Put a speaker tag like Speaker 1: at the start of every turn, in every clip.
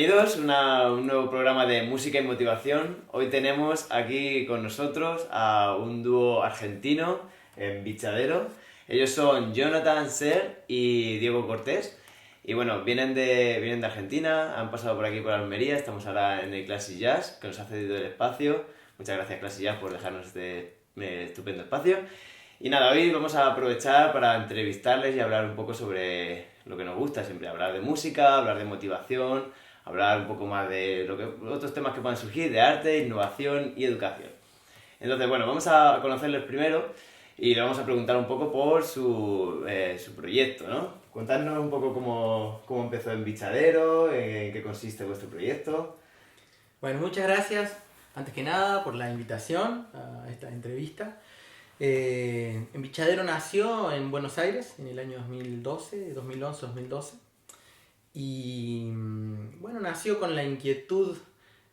Speaker 1: bienvenidos a un nuevo programa de música y motivación. Hoy tenemos aquí con nosotros a un dúo argentino en Bichadero. Ellos son Jonathan Ser y Diego Cortés. Y bueno, vienen de Argentina, han pasado por aquí por Almería, estamos ahora en el Classic Jazz, que nos ha cedido el espacio. Muchas gracias Classic Jazz por dejarnos este estupendo espacio. Y nada, hoy vamos a aprovechar para entrevistarles y hablar un poco sobre lo que nos gusta siempre, hablar de música, hablar de motivación, hablar un poco más de otros temas que puedan surgir, de arte, innovación y educación. Entonces, bueno, vamos a conocerles primero y le vamos a preguntar un poco por su proyecto, ¿no? Contadnos un poco cómo empezó en Bichadero, en qué consiste vuestro proyecto.
Speaker 2: Bueno, muchas gracias, antes que nada, por la invitación a esta entrevista. En Bichadero nació en Buenos Aires en el año 2011-2012. Y bueno, nació con la inquietud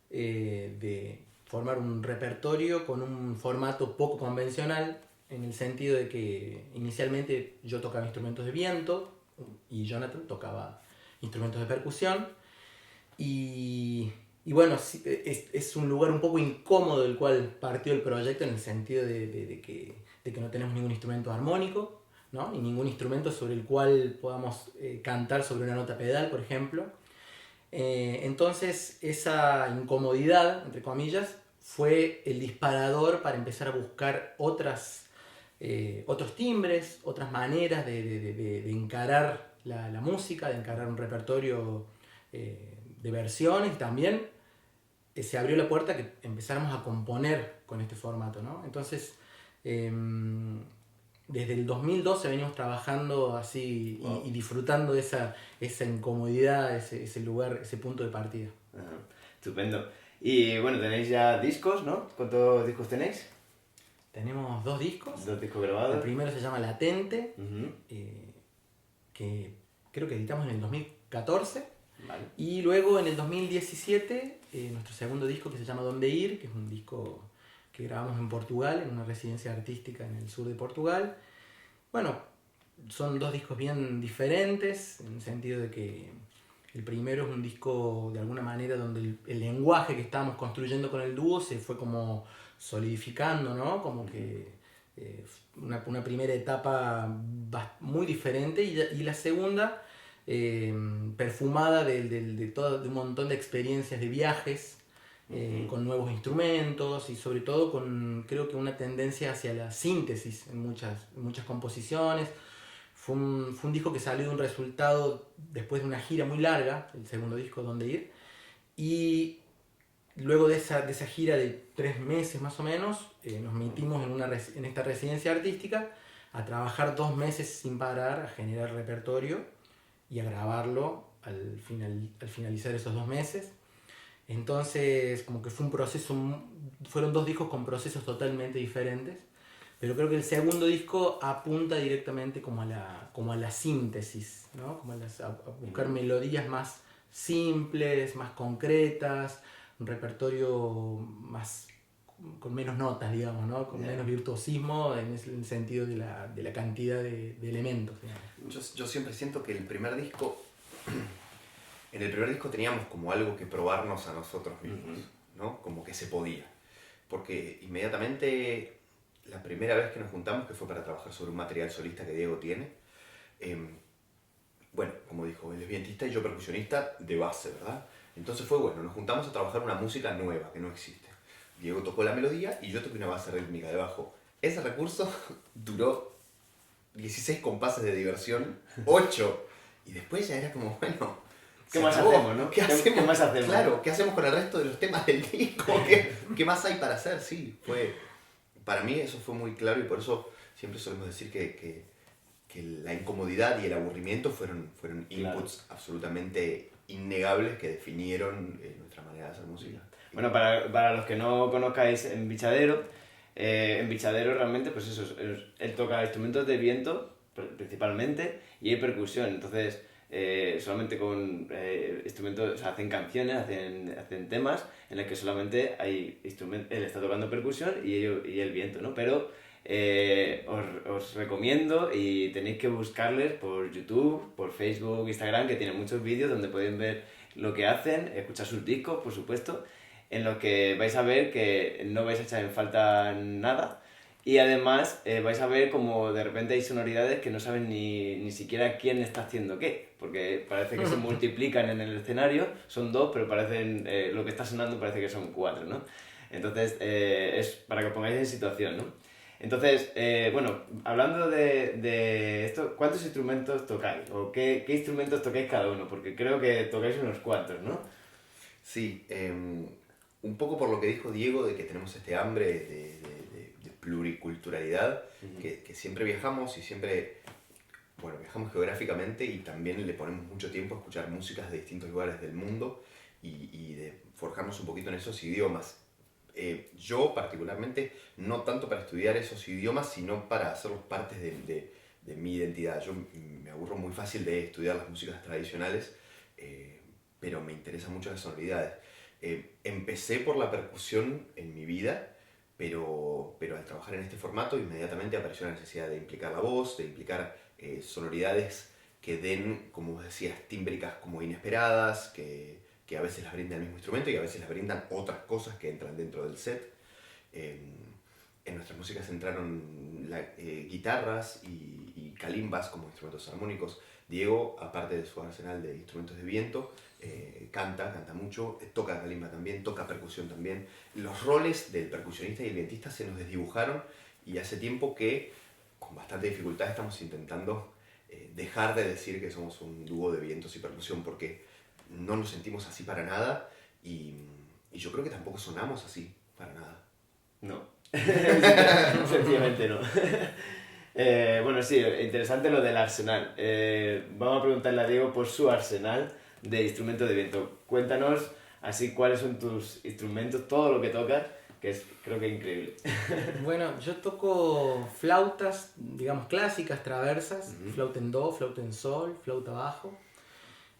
Speaker 2: de formar un repertorio con un formato poco convencional, en el sentido de que inicialmente yo tocaba instrumentos de viento y Jonathan tocaba instrumentos de percusión. Y bueno, es un lugar un poco incómodo del cual partió el proyecto, en el sentido de que no tenemos ningún instrumento armónico, ¿no? Ni ningún instrumento sobre el cual podamos cantar sobre una nota pedal, por ejemplo. Entonces esa incomodidad, entre comillas, fue el disparador para empezar a buscar otros timbres, otras maneras de encarar la música, de encarar un repertorio de versiones. Y también se abrió la puerta que empezáramos a componer con este formato, ¿no? Entonces, desde el 2012 venimos trabajando así. Wow. Y disfrutando de esa incomodidad, ese lugar, ese punto de partida.
Speaker 1: Estupendo. Y bueno, tenéis ya discos, ¿no? ¿Cuántos discos tenéis?
Speaker 2: Tenemos 2 discos.
Speaker 1: 2 discos grabados.
Speaker 2: El primero se llama Latente, que creo que editamos en el 2014.
Speaker 1: Vale.
Speaker 2: Y luego en el 2017, nuestro segundo disco, que se llama Donde Ir, que es un disco que grabamos en Portugal, en una residencia artística en el sur de Portugal. Bueno, son 2 discos bien diferentes, en el sentido de que el primero es un disco de alguna manera donde el lenguaje que estábamos construyendo con el dúo se fue como solidificando, ¿no? Como que una primera etapa muy diferente, y la segunda perfumada de un montón de experiencias de viajes, con nuevos instrumentos, y sobre todo con, creo que, una tendencia hacia la síntesis en muchas composiciones. Fue un disco que salió de un resultado después de una gira muy larga, el segundo disco, Donde Ir, y luego de esa gira de 3 meses más o menos, nos metimos en esta residencia artística a trabajar 2 meses sin parar, a generar repertorio y a grabarlo al finalizar esos 2 meses. Entonces, como que fue un proceso, fueron 2 discos con procesos totalmente diferentes, pero creo que el segundo disco apunta directamente como a la síntesis, ¿no? Como a buscar melodías más simples, más concretas, un repertorio con menos notas, digamos, ¿no? Con menos virtuosismo, en el sentido de la cantidad de elementos, digamos.
Speaker 3: Yo siempre siento que en el primer disco teníamos como algo que probarnos a nosotros mismos, ¿no? Como que se podía. Porque inmediatamente, la primera vez que nos juntamos, que fue para trabajar sobre un material solista que Diego tiene, bueno, como dijo, él es vientista y yo percusionista de base, ¿verdad? Entonces fue bueno, nos juntamos a trabajar una música nueva que no existe. Diego tocó la melodía y yo toqué una base rítmica de bajo. Ese recurso duró 16 compases de diversión, 8. Y después ya era como, bueno,
Speaker 1: ¿qué más hacemos, no?
Speaker 3: ¿Qué
Speaker 1: más hacemos?
Speaker 3: Claro, ¿qué hacemos con el resto de los temas del disco? ¿Qué más hay para hacer? Sí, para mí eso fue muy claro, y por eso siempre solemos decir que la incomodidad y el aburrimiento fueron inputs absolutamente innegables que definieron nuestra manera de hacer música.
Speaker 1: Bueno, para los que no conozcáis en Bichadero realmente, pues eso, él toca instrumentos de viento principalmente, y hay percusión. Entonces, solamente con instrumentos, o sea, hacen canciones, hacen temas en los que solamente hay instrumentos, él está tocando percusión y el viento, ¿no? Pero os recomiendo, y tenéis que buscarles por YouTube, por Facebook, Instagram, que tienen muchos vídeos donde pueden ver lo que hacen, escuchar sus discos, por supuesto, en los que vais a ver que no vais a echar en falta nada. Y además vais a ver como de repente hay sonoridades que no saben ni siquiera quién está haciendo qué, porque parece que se multiplican en el escenario, son dos, pero parecen, lo que está sonando parece que son cuatro, ¿no? Entonces, es para que os pongáis en situación, ¿no? Entonces, bueno, hablando de esto, ¿cuántos instrumentos tocáis? ¿O qué instrumentos tocáis cada uno? Porque creo que tocáis unos cuantos, ¿no?
Speaker 3: Sí, un poco por lo que dijo Diego, de que tenemos este hambre de pluriculturalidad, que siempre viajamos y siempre, bueno, viajamos geográficamente y también le ponemos mucho tiempo a escuchar músicas de distintos lugares del mundo y de forjarnos un poquito en esos idiomas. Yo particularmente, no tanto para estudiar esos idiomas, sino para hacerlos parte de mi identidad. Yo me aburro muy fácil de estudiar las músicas tradicionales, pero me interesan mucho las sonoridades. Empecé por la percusión en mi vida, pero al trabajar en este formato inmediatamente apareció la necesidad de implicar la voz, de implicar sonoridades que den, como vos decías, tímbricas como inesperadas, que a veces las brinda el mismo instrumento y a veces las brindan otras cosas que entran dentro del set. En nuestras músicas entraron guitarras y calimbas como instrumentos armónicos. Diego, aparte de su arsenal de instrumentos de viento, canta mucho, toca calimba también, toca percusión también. Los roles del percusionista y el vientista se nos desdibujaron y hace tiempo que, con bastante dificultad, estamos intentando dejar de decir que somos un dúo de vientos y percusión, porque no nos sentimos así para nada y yo creo que tampoco sonamos así para nada.
Speaker 1: No, sencillamente no. Bueno, sí, interesante lo del arsenal. Vamos a preguntarle a Diego por su arsenal de instrumentos de viento. Cuéntanos así cuáles son tus instrumentos, todo lo que tocas, que es creo que increíble.
Speaker 2: Bueno, yo toco flautas, digamos, clásicas, traversas, flauta en do, flauta en sol, flauta bajo.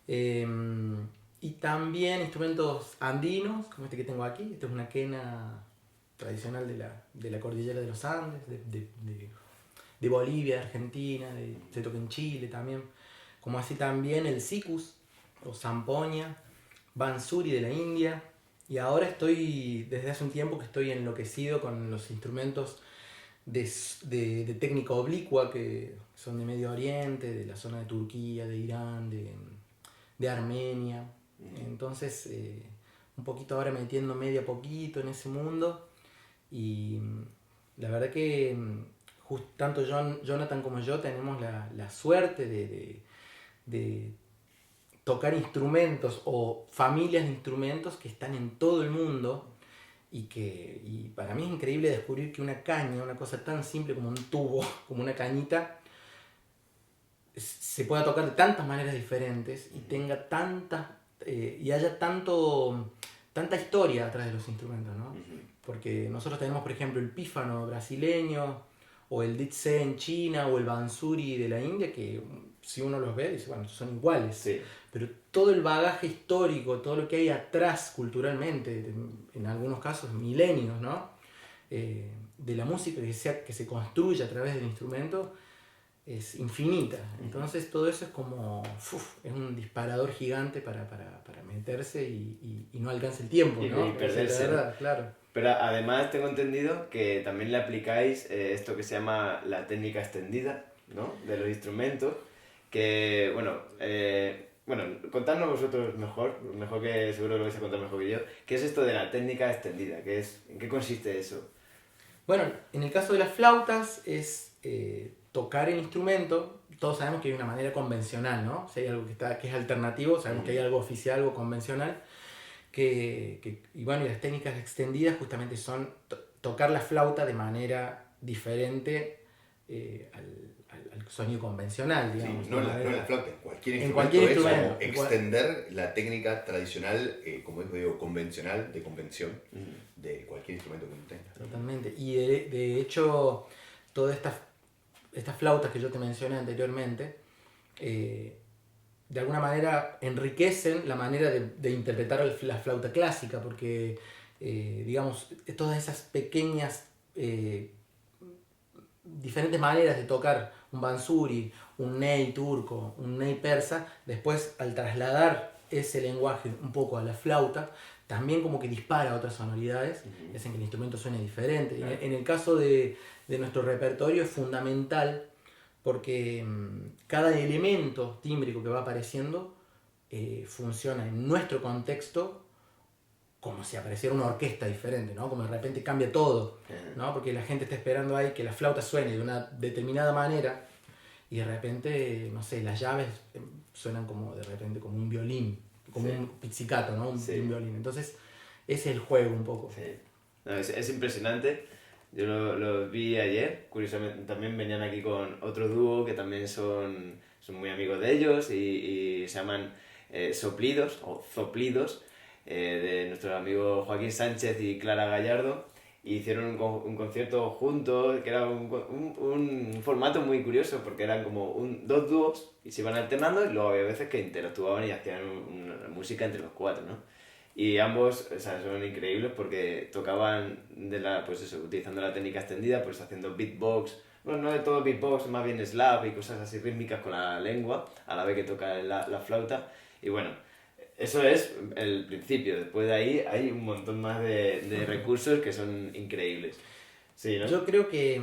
Speaker 2: Y también instrumentos andinos, como este que tengo aquí. Esta es una quena tradicional de la cordillera de los Andes, de Bolivia, Argentina, se toca en Chile también. Como así también el sikus o zampoña, bansuri de la India. Y ahora desde hace un tiempo que estoy enloquecido con los instrumentos de técnica oblicua que son de Medio Oriente, de la zona de Turquía, de Irán, de Armenia. Entonces, un poquito ahora metiéndome de a poquito en ese mundo. Y la verdad que tanto Jonathan como yo tenemos la suerte de tocar instrumentos o familias de instrumentos que están en todo el mundo y para mí es increíble descubrir que una caña, una cosa tan simple como un tubo, como una cañita, se pueda tocar de tantas maneras diferentes y tenga y haya tanta historia atrás de los instrumentos, ¿no? Porque nosotros tenemos, por ejemplo, el pífano brasileño, o el ditse en China, o el bansuri de la India, que si uno los ve, dice, bueno, son iguales. Sí. Pero todo el bagaje histórico, todo lo que hay atrás culturalmente, en algunos casos milenios, ¿no? De la música que se construye a través del instrumento, es infinita. Entonces todo eso es como es un disparador gigante para meterse y no alcanza el tiempo, ¿no?
Speaker 1: Y perderse.
Speaker 2: La verdad, claro.
Speaker 1: Pero además tengo entendido que también le aplicáis esto que se llama la técnica extendida, ¿no? De los instrumentos, que bueno, contadnos vosotros mejor que seguro lo vais a contar mejor que yo. ¿Qué es esto de la técnica extendida? ¿En qué consiste eso?
Speaker 2: Bueno, en el caso de las flautas es tocar el instrumento. Todos sabemos que hay una manera convencional, ¿no? Si hay algo que es alternativo, sabemos que hay algo oficial, algo convencional. Y las técnicas extendidas justamente son tocar la flauta de manera diferente al sonido convencional, digamos.
Speaker 3: Sí, no en la flauta, en cualquier instrumento. Extender la técnica tradicional, como digo, convencional, de convención, de cualquier instrumento que uno tenga.
Speaker 2: Totalmente. Y de hecho, todas estas flautas que yo te mencioné anteriormente, de alguna manera enriquecen la manera de interpretar la flauta clásica, porque digamos, todas esas pequeñas diferentes maneras de tocar un bansuri, un ney turco, un ney persa, después al trasladar ese lenguaje un poco a la flauta, también como que dispara otras sonoridades, hacen que el instrumento suene diferente.
Speaker 1: Claro.
Speaker 2: En el caso de nuestro repertorio es fundamental porque cada elemento tímbrico que va apareciendo funciona en nuestro contexto como si apareciera una orquesta diferente, ¿no? Como de repente cambia todo, ¿no? Porque la gente está esperando ahí que la flauta suene de una determinada manera y de repente, no sé, las llaves suenan como de repente como un violín, como un pizzicato, ¿no? Un violín. Entonces, ese es el juego un poco.
Speaker 1: Sí. No, es impresionante. Yo lo vi ayer, curiosamente también venían aquí con otro dúo que también son muy amigos de ellos y se llaman Soplidos o Zoplidos, de nuestro amigo Joaquín Sánchez y Clara Gallardo, y hicieron un concierto juntos, que era un formato muy curioso porque eran como dos dúos y se iban alternando y luego había veces que interactuaban y hacían una música entre los cuatro, ¿no? Y ambos, o sea, son increíbles porque tocaban pues eso, utilizando la técnica extendida, pues haciendo beatbox, bueno, no de todo beatbox, más bien slap y cosas así rítmicas con la lengua, a la vez que toca la flauta. Y bueno, eso es el principio. Después de ahí hay un montón más de recursos que son increíbles. Sí, ¿no?
Speaker 2: Yo creo que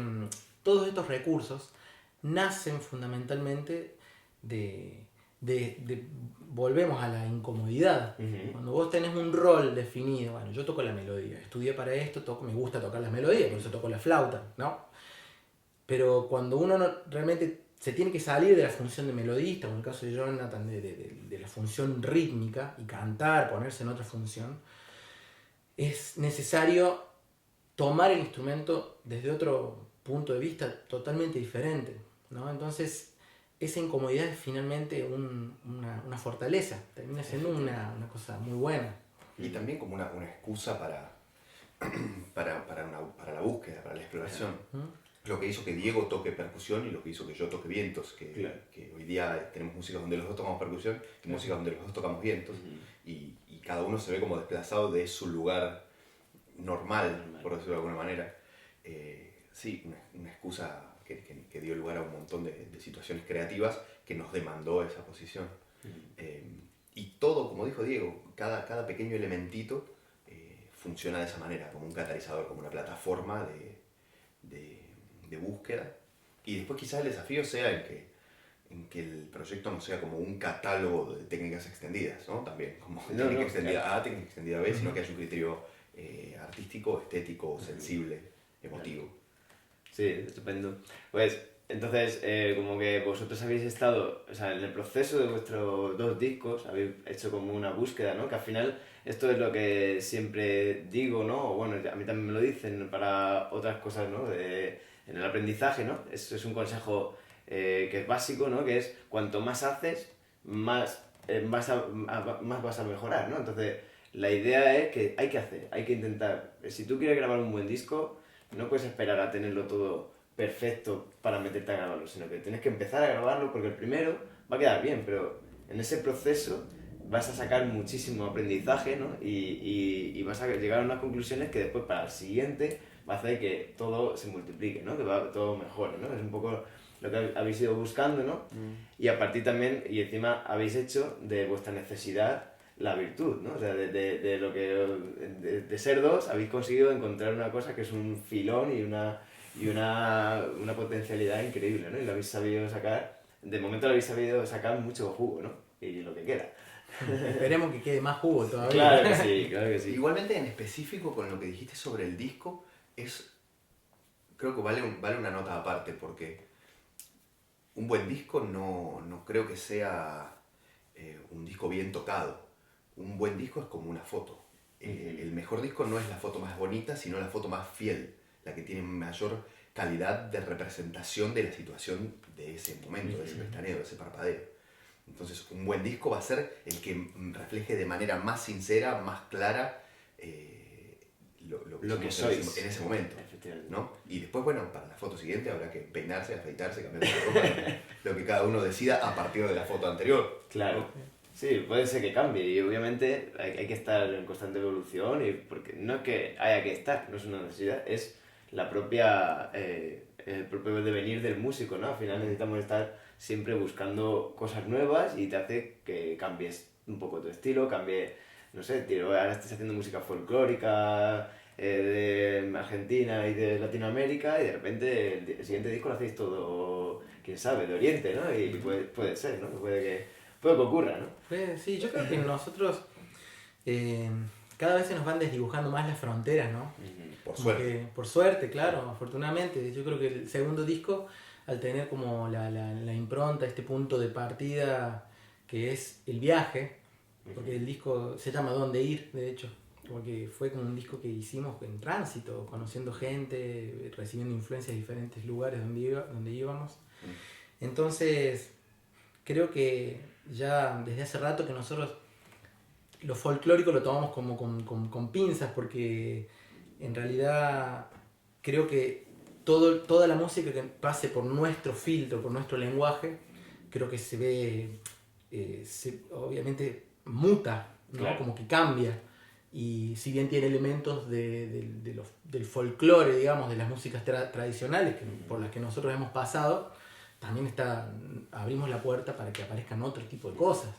Speaker 2: todos estos recursos nacen fundamentalmente volvemos a la incomodidad. Cuando vos tenés un rol definido, bueno, yo toco la melodía, estudié para esto, me gusta tocar las melodías, por eso toco la flauta, ¿no? Pero cuando uno realmente se tiene que salir de la función de melodista, o en el caso de Jonathan, de la función rítmica, y cantar, ponerse en otra función, es necesario tomar el instrumento desde otro punto de vista totalmente diferente, ¿no? Entonces, esa incomodidad es finalmente una fortaleza, termina siendo una cosa muy buena.
Speaker 3: Y también como una excusa para la búsqueda, para la exploración. Lo que hizo que Diego toque percusión y lo que hizo que yo toque vientos, que hoy día tenemos música donde los dos tocamos percusión y música donde los dos tocamos vientos, y cada uno se ve como desplazado de su lugar normal, por decirlo de alguna manera. Sí, una excusa que dio lugar a un montón de situaciones creativas que nos demandó esa posición. Y todo, como dijo Diego, cada pequeño elementito funciona de esa manera, como un catalizador, como una plataforma de búsqueda. Y después quizás el desafío sea en que el proyecto no sea como un catálogo de técnicas extendidas, ¿no? También, como técnica extendida A, técnica extendida B, sino que haya un criterio artístico, estético, sensible, emotivo.
Speaker 1: Sí, estupendo. Pues entonces, como que vosotros habéis estado, o sea, en el proceso de vuestros dos discos, habéis hecho como una búsqueda, ¿no? Que al final esto es lo que siempre digo, ¿no? O bueno, a mí también me lo dicen para otras cosas, ¿no? En el aprendizaje, ¿no? Es un consejo que es básico, ¿no? Que es cuanto más haces, más vas a mejorar, ¿no? Entonces, la idea es que hay que hacer, hay que intentar. Si tú quieres grabar un buen disco, no puedes esperar a tenerlo todo perfecto para meterte a grabarlo, sino que tienes que empezar a grabarlo porque el primero va a quedar bien, pero en ese proceso vas a sacar muchísimo aprendizaje, ¿no? Y vas a llegar a unas conclusiones que después para el siguiente va a hacer que todo se multiplique, ¿no? Que todo mejore, ¿no? Es un poco lo que habéis ido buscando, ¿no? Y a partir también, y encima habéis hecho de vuestra necesidad la virtud, ¿no? O sea, de lo que de ser dos habéis conseguido encontrar una cosa que es un filón y una potencialidad increíble, ¿no? Y lo habéis sabido sacar, de momento lo habéis sabido sacar mucho jugo, ¿no? Y lo que queda.
Speaker 2: Esperemos que quede más jugo todavía.
Speaker 1: Claro que sí, claro que sí.
Speaker 3: Igualmente, en específico con lo que dijiste sobre el disco, creo que vale una nota aparte, porque un buen disco no creo que sea un disco bien tocado. Un buen disco es como una foto. El mejor disco no es la foto más bonita, sino la foto más fiel, la que tiene mayor calidad de representación de la situación de ese momento, de ese pestaneo, de ese parpadeo. Entonces, un buen disco va a ser el que refleje de manera más sincera, más clara lo que sois en ese momento, ¿no? Y después, bueno, para la foto siguiente habrá que peinarse, afeitarse, cambiar de ropa, lo que cada uno decida a partir de la foto anterior.
Speaker 1: Claro. Sí, puede ser que cambie y obviamente hay que estar en constante evolución, y porque no es que haya que estar, no es una necesidad, es el propio devenir del músico, ¿no? Al final necesitamos estar siempre buscando cosas nuevas y te hace que cambies un poco tu estilo, cambié, no sé, tío, ahora estás haciendo música folclórica de Argentina y de Latinoamérica y de repente el siguiente disco lo hacéis todo, quién sabe, de Oriente, ¿no? Y puede ser, ¿no? Puede que ocurra, ¿no?
Speaker 2: Pues, sí, yo creo que nosotros cada vez se nos van desdibujando más las fronteras, ¿no?
Speaker 3: Por
Speaker 2: Como
Speaker 3: suerte.
Speaker 2: que, por suerte, claro, afortunadamente. Yo creo que el segundo disco, al tener como la impronta, este punto de partida que es el viaje, porque el disco se llama Dónde ir, de hecho, porque fue como un disco que hicimos en tránsito, conociendo gente, recibiendo influencias de diferentes lugares donde íbamos. Entonces, creo que ya desde hace rato que nosotros lo folclórico lo tomamos como con pinzas, porque en realidad creo que toda la música que pase por nuestro filtro, por nuestro lenguaje, creo que se ve, obviamente muta, ¿no?
Speaker 1: Claro.
Speaker 2: Como que cambia. Y si bien tiene elementos del folclore, digamos, de las músicas tradicionales por las que nosotros hemos pasado, también abrimos la puerta para que aparezcan otro tipo de cosas.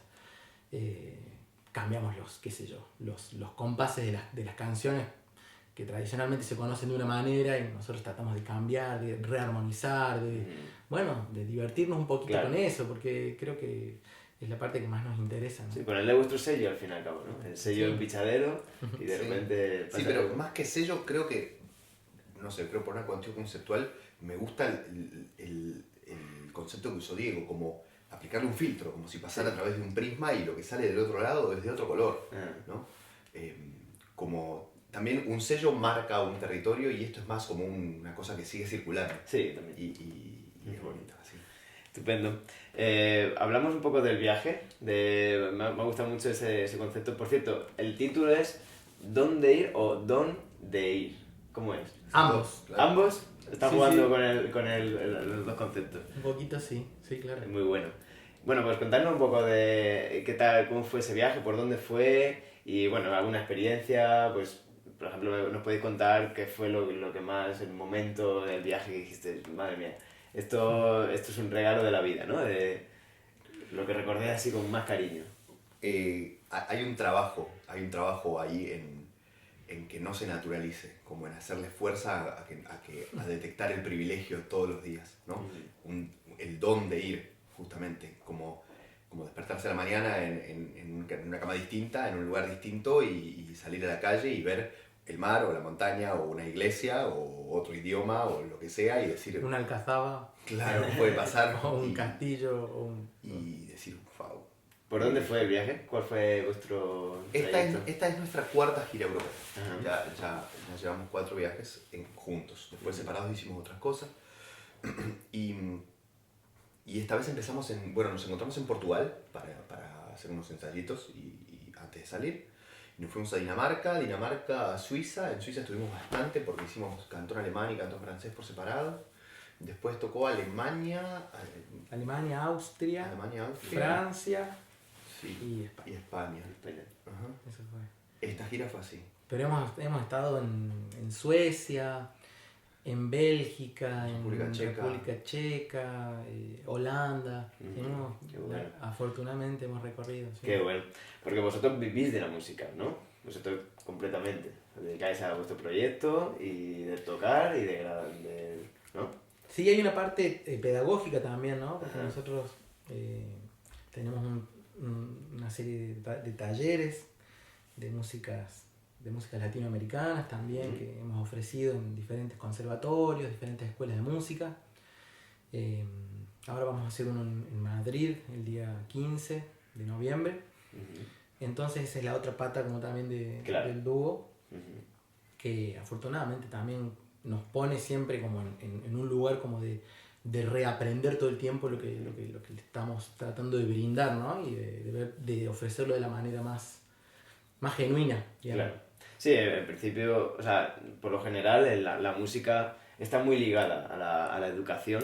Speaker 2: Cambiamos qué sé yo, los compases de las canciones que tradicionalmente se conocen de una manera y nosotros tratamos de cambiar, de rearmonizar, de divertirnos un poquito
Speaker 1: Claro.
Speaker 2: con eso, porque creo que es la parte que más nos interesa, ¿no?
Speaker 1: Sí, ponerle vuestro sello al fin y al cabo, ¿no? El sello
Speaker 2: Sí.
Speaker 1: en Pichadero y de
Speaker 3: Sí.
Speaker 1: repente...
Speaker 3: Sí,
Speaker 1: pasa
Speaker 3: pero
Speaker 1: algo.
Speaker 3: más que sello, creo que, no sé, creo por una cuestión conceptual, me gusta el concepto que usó Diego, como aplicarle un filtro, como si pasara a través de un prisma y lo que sale del otro lado es de otro color, ¿no? Como también un sello marca un territorio y esto es más como una cosa que sigue circulando.
Speaker 1: Sí, también.
Speaker 3: Y es bonito, así.
Speaker 1: Estupendo. Hablamos un poco del viaje. Me ha gustado mucho ese concepto. Por cierto, el título es ¿Dónde ir o Dónde ir? ¿Cómo es?
Speaker 2: Ambos.
Speaker 3: Claro.
Speaker 1: Ambos están
Speaker 2: Sí,
Speaker 1: jugando
Speaker 2: sí.
Speaker 1: con los dos conceptos.
Speaker 2: Un poquito sí, claro.
Speaker 1: Es muy bueno. Bueno, pues contarnos un poco de qué tal, cómo fue ese viaje, por dónde fue y bueno, alguna experiencia, pues por ejemplo, nos podéis contar qué fue lo que más, el momento del viaje que dijiste, madre mía, esto es un regalo de la vida, ¿no? De lo que recordé así con más cariño.
Speaker 3: Hay un trabajo ahí en que no se naturalice, como en hacerle fuerza a detectar el privilegio todos los días, ¿no? El don de ir, justamente, como despertarse a la mañana en una cama distinta, en un lugar distinto y salir a la calle y ver el mar o la montaña o una iglesia o otro idioma o lo que sea y decir,
Speaker 2: Una alcazaba,
Speaker 3: claro, puede pasar.
Speaker 2: o un castillo,
Speaker 3: Y decir, wow.
Speaker 1: ¿Por dónde fue el viaje? ¿Cuál fue vuestro trayecto?
Speaker 3: Esta es nuestra cuarta gira europea.
Speaker 1: Ajá.
Speaker 3: Ya llevamos 4 viajes juntos. Después separados hicimos otras cosas. Y esta vez nos encontramos en Portugal para hacer unos ensayitos y antes de salir. Y nos fuimos a Dinamarca, a Suiza. En Suiza estuvimos bastante porque hicimos cantón alemán y cantón francés por separado. Después tocó Alemania,
Speaker 2: Austria, Francia
Speaker 3: sí,
Speaker 2: y España.
Speaker 3: y España. Ajá.
Speaker 2: Eso fue.
Speaker 3: Esta gira fue así.
Speaker 2: Pero hemos estado en Suecia, en Bélgica,
Speaker 3: República Checa.
Speaker 2: República Checa, Holanda.
Speaker 1: Qué bueno.
Speaker 2: Afortunadamente hemos recorrido. Sí.
Speaker 1: Qué bueno. Porque vosotros vivís de la música, ¿no? Vosotros completamente. Os dedicáis a vuestro proyecto y de tocar y ¿no?
Speaker 2: Sí, hay una parte pedagógica también, ¿no? Porque nosotros tenemos una serie de talleres de músicas latinoamericanas también que hemos ofrecido en diferentes conservatorios, diferentes escuelas de música. Ahora vamos a hacer uno en Madrid el día 15 de noviembre. Entonces esa es la otra pata como también del dúo, que afortunadamente también nos pone siempre como en un lugar como de reaprender todo el tiempo lo que le estamos tratando de brindar, ¿no? Y de ofrecerlo de la manera más genuina, digamos.
Speaker 1: Claro. Sí, en principio, o sea, por lo general la música está muy ligada a la educación.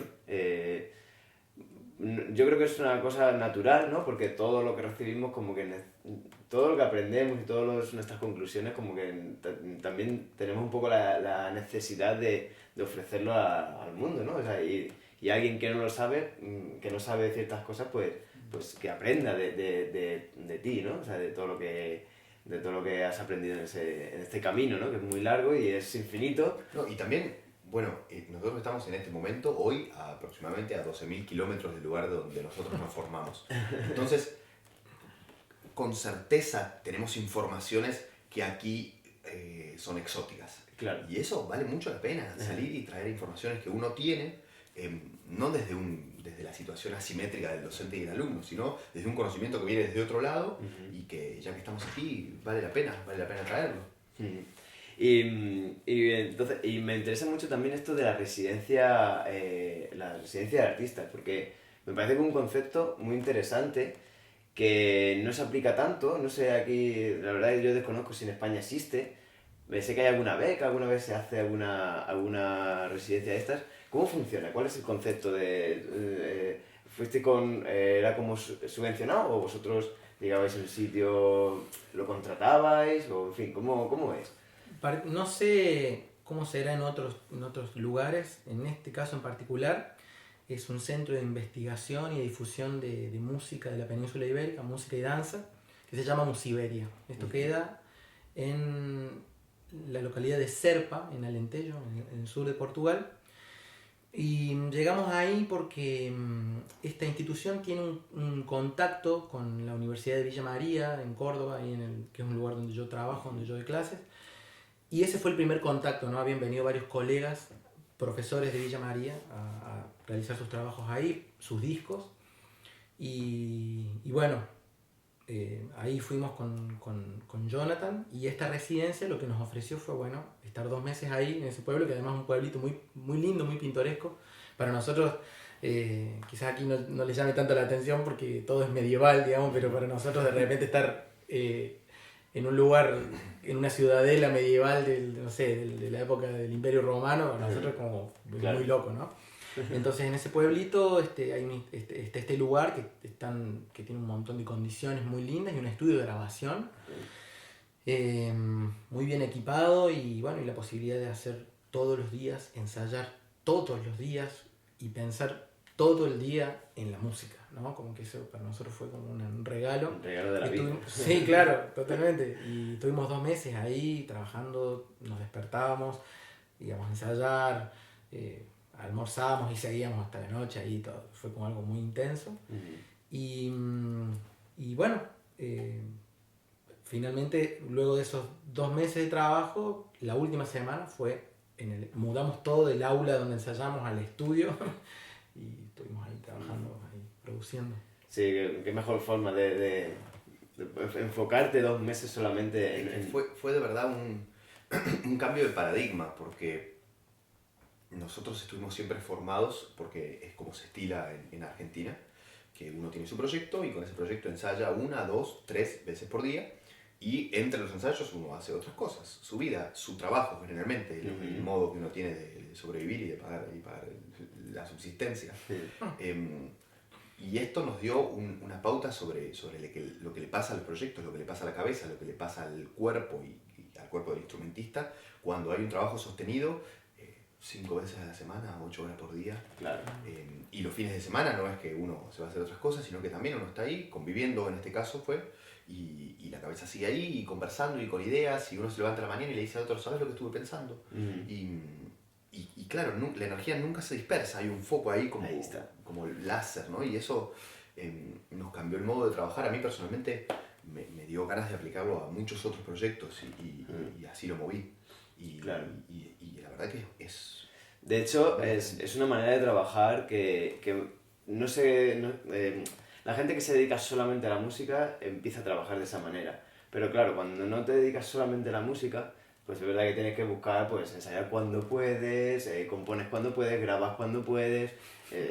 Speaker 1: Yo creo que es una cosa natural, ¿no? Porque todo lo que recibimos, como que todo lo que aprendemos y todas nuestras conclusiones, como que también tenemos un poco la necesidad de ofrecerlo al mundo, ¿no? O sea, y alguien que no lo sabe, que no sabe ciertas cosas, pues pues que aprenda de ti, ¿no? O sea, de todo lo que has aprendido en este camino, ¿no? Que es muy largo y es infinito.
Speaker 3: No, y también, bueno, nosotros estamos en este momento, hoy, aproximadamente a 12.000 kilómetros del lugar donde nosotros nos formamos. Entonces, con certeza tenemos informaciones que aquí son exóticas.
Speaker 1: Claro.
Speaker 3: Y eso vale mucho la pena, salir y traer informaciones que uno tiene, no desde la situación asimétrica del docente y el alumno, sino desde un conocimiento que viene desde otro lado y que ya que estamos aquí vale la pena traerlo.
Speaker 1: Entonces, y me interesa mucho también esto de la residencia de artistas, porque me parece que es un concepto muy interesante que no se aplica tanto, no sé, aquí, la verdad yo desconozco si en España existe, sé que hay alguna beca, alguna vez se hace alguna residencia de estas. ¿Cómo funciona? ¿Cuál es el concepto era como subvencionado o vosotros llegabais al sitio, lo contratabais o en fin, ¿cómo es?
Speaker 2: No sé cómo será en otros lugares, en este caso en particular es un centro de investigación y difusión de música de la península ibérica, música y danza, que se llama Musiberia. Esto queda en la localidad de Serpa, en Alentejo, en el sur de Portugal. Y llegamos ahí porque esta institución tiene un contacto con la Universidad de Villa María, en Córdoba, que es un lugar donde yo trabajo, donde yo doy clases. Y ese fue el primer contacto, ¿no? Habían venido varios colegas, profesores de Villa María, a realizar sus trabajos ahí, sus discos. Y bueno, ahí fuimos con Jonathan, y esta residencia lo que nos ofreció fue, bueno, estar 2 meses ahí en ese pueblo, que además es un pueblito muy, muy lindo, muy pintoresco. Para nosotros, quizás aquí no le llame tanto la atención porque todo es medieval, digamos, pero para nosotros de repente estar en un lugar, en una ciudadela medieval de la época del Imperio Romano, para nosotros es como
Speaker 1: Claro.
Speaker 2: muy loco, ¿no? Entonces en ese pueblito hay este lugar que tiene un montón de condiciones muy lindas y un estudio de grabación muy bien equipado, y bueno, y la posibilidad de hacer todos los días, ensayar todos los días y pensar todo el día en la música, ¿no? Como que eso para nosotros fue como un regalo.
Speaker 1: Un regalo de la vida.
Speaker 2: Sí, claro, totalmente. Y tuvimos 2 meses ahí trabajando, nos despertábamos, íbamos a ensayar, almorzábamos y seguíamos hasta la noche ahí, todo. Fue como algo muy intenso. Y bueno, finalmente, luego de esos 2 meses de trabajo, la última semana fue, mudamos todo del aula donde ensayamos al estudio y estuvimos ahí trabajando, ahí produciendo.
Speaker 1: Sí, qué mejor forma de enfocarte 2 meses solamente en...
Speaker 3: Fue de verdad un cambio de paradigma, porque nosotros estuvimos siempre formados, porque es como se estila en Argentina, que uno tiene su proyecto y con ese proyecto ensaya 1, 2, 3 veces por día, y entre los ensayos uno hace otras cosas, su vida, su trabajo generalmente, el modo que uno tiene de sobrevivir y de pagar la subsistencia. Y esto nos dio una pauta sobre lo que le pasa al proyecto, lo que le pasa a la cabeza, lo que le pasa al cuerpo y al cuerpo del instrumentista cuando hay un trabajo sostenido 5 veces a la semana, 8 horas por día.
Speaker 1: Claro.
Speaker 3: Y los fines de semana no es que uno se va a hacer otras cosas, sino que también uno está ahí conviviendo, en este caso fue, y la cabeza sigue ahí y conversando y con ideas, y uno se levanta a la mañana y le dice al otro, ¿sabes lo que estuve pensando? Y claro, la energía nunca se dispersa, hay un foco ahí como láser, ¿no? Y eso nos cambió el modo de trabajar. A mí personalmente me dio ganas de aplicarlo a muchos otros proyectos y así lo moví.
Speaker 1: Claro.
Speaker 3: Y la verdad que es...
Speaker 1: De hecho, es una manera de trabajar que no sé... la gente que se dedica solamente a la música empieza a trabajar de esa manera. Pero claro, cuando no te dedicas solamente a la música, pues es verdad que tienes que buscar, pues ensayar cuando puedes, compones cuando puedes, grabas cuando puedes.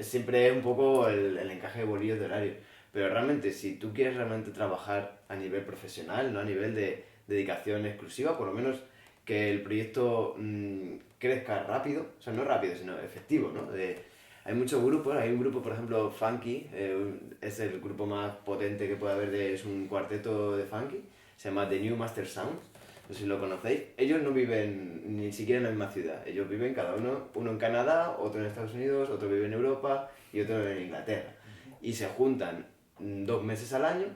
Speaker 1: Siempre es un poco el encaje de bolillos de horario. Pero realmente, si tú quieres realmente trabajar a nivel profesional, no a nivel de dedicación exclusiva, por lo menos que el proyecto crezca rápido, o sea, no rápido, sino efectivo, ¿no? Hay muchos grupos, hay un grupo, por ejemplo, Funky, es el grupo más potente que puede haber, es un cuarteto de Funky, se llama The New Master Sound, no sé si lo conocéis. Ellos no viven ni siquiera en la misma ciudad, ellos viven cada uno en Canadá, otro en Estados Unidos, otro vive en Europa y otro en Inglaterra. Y se juntan 2 meses al año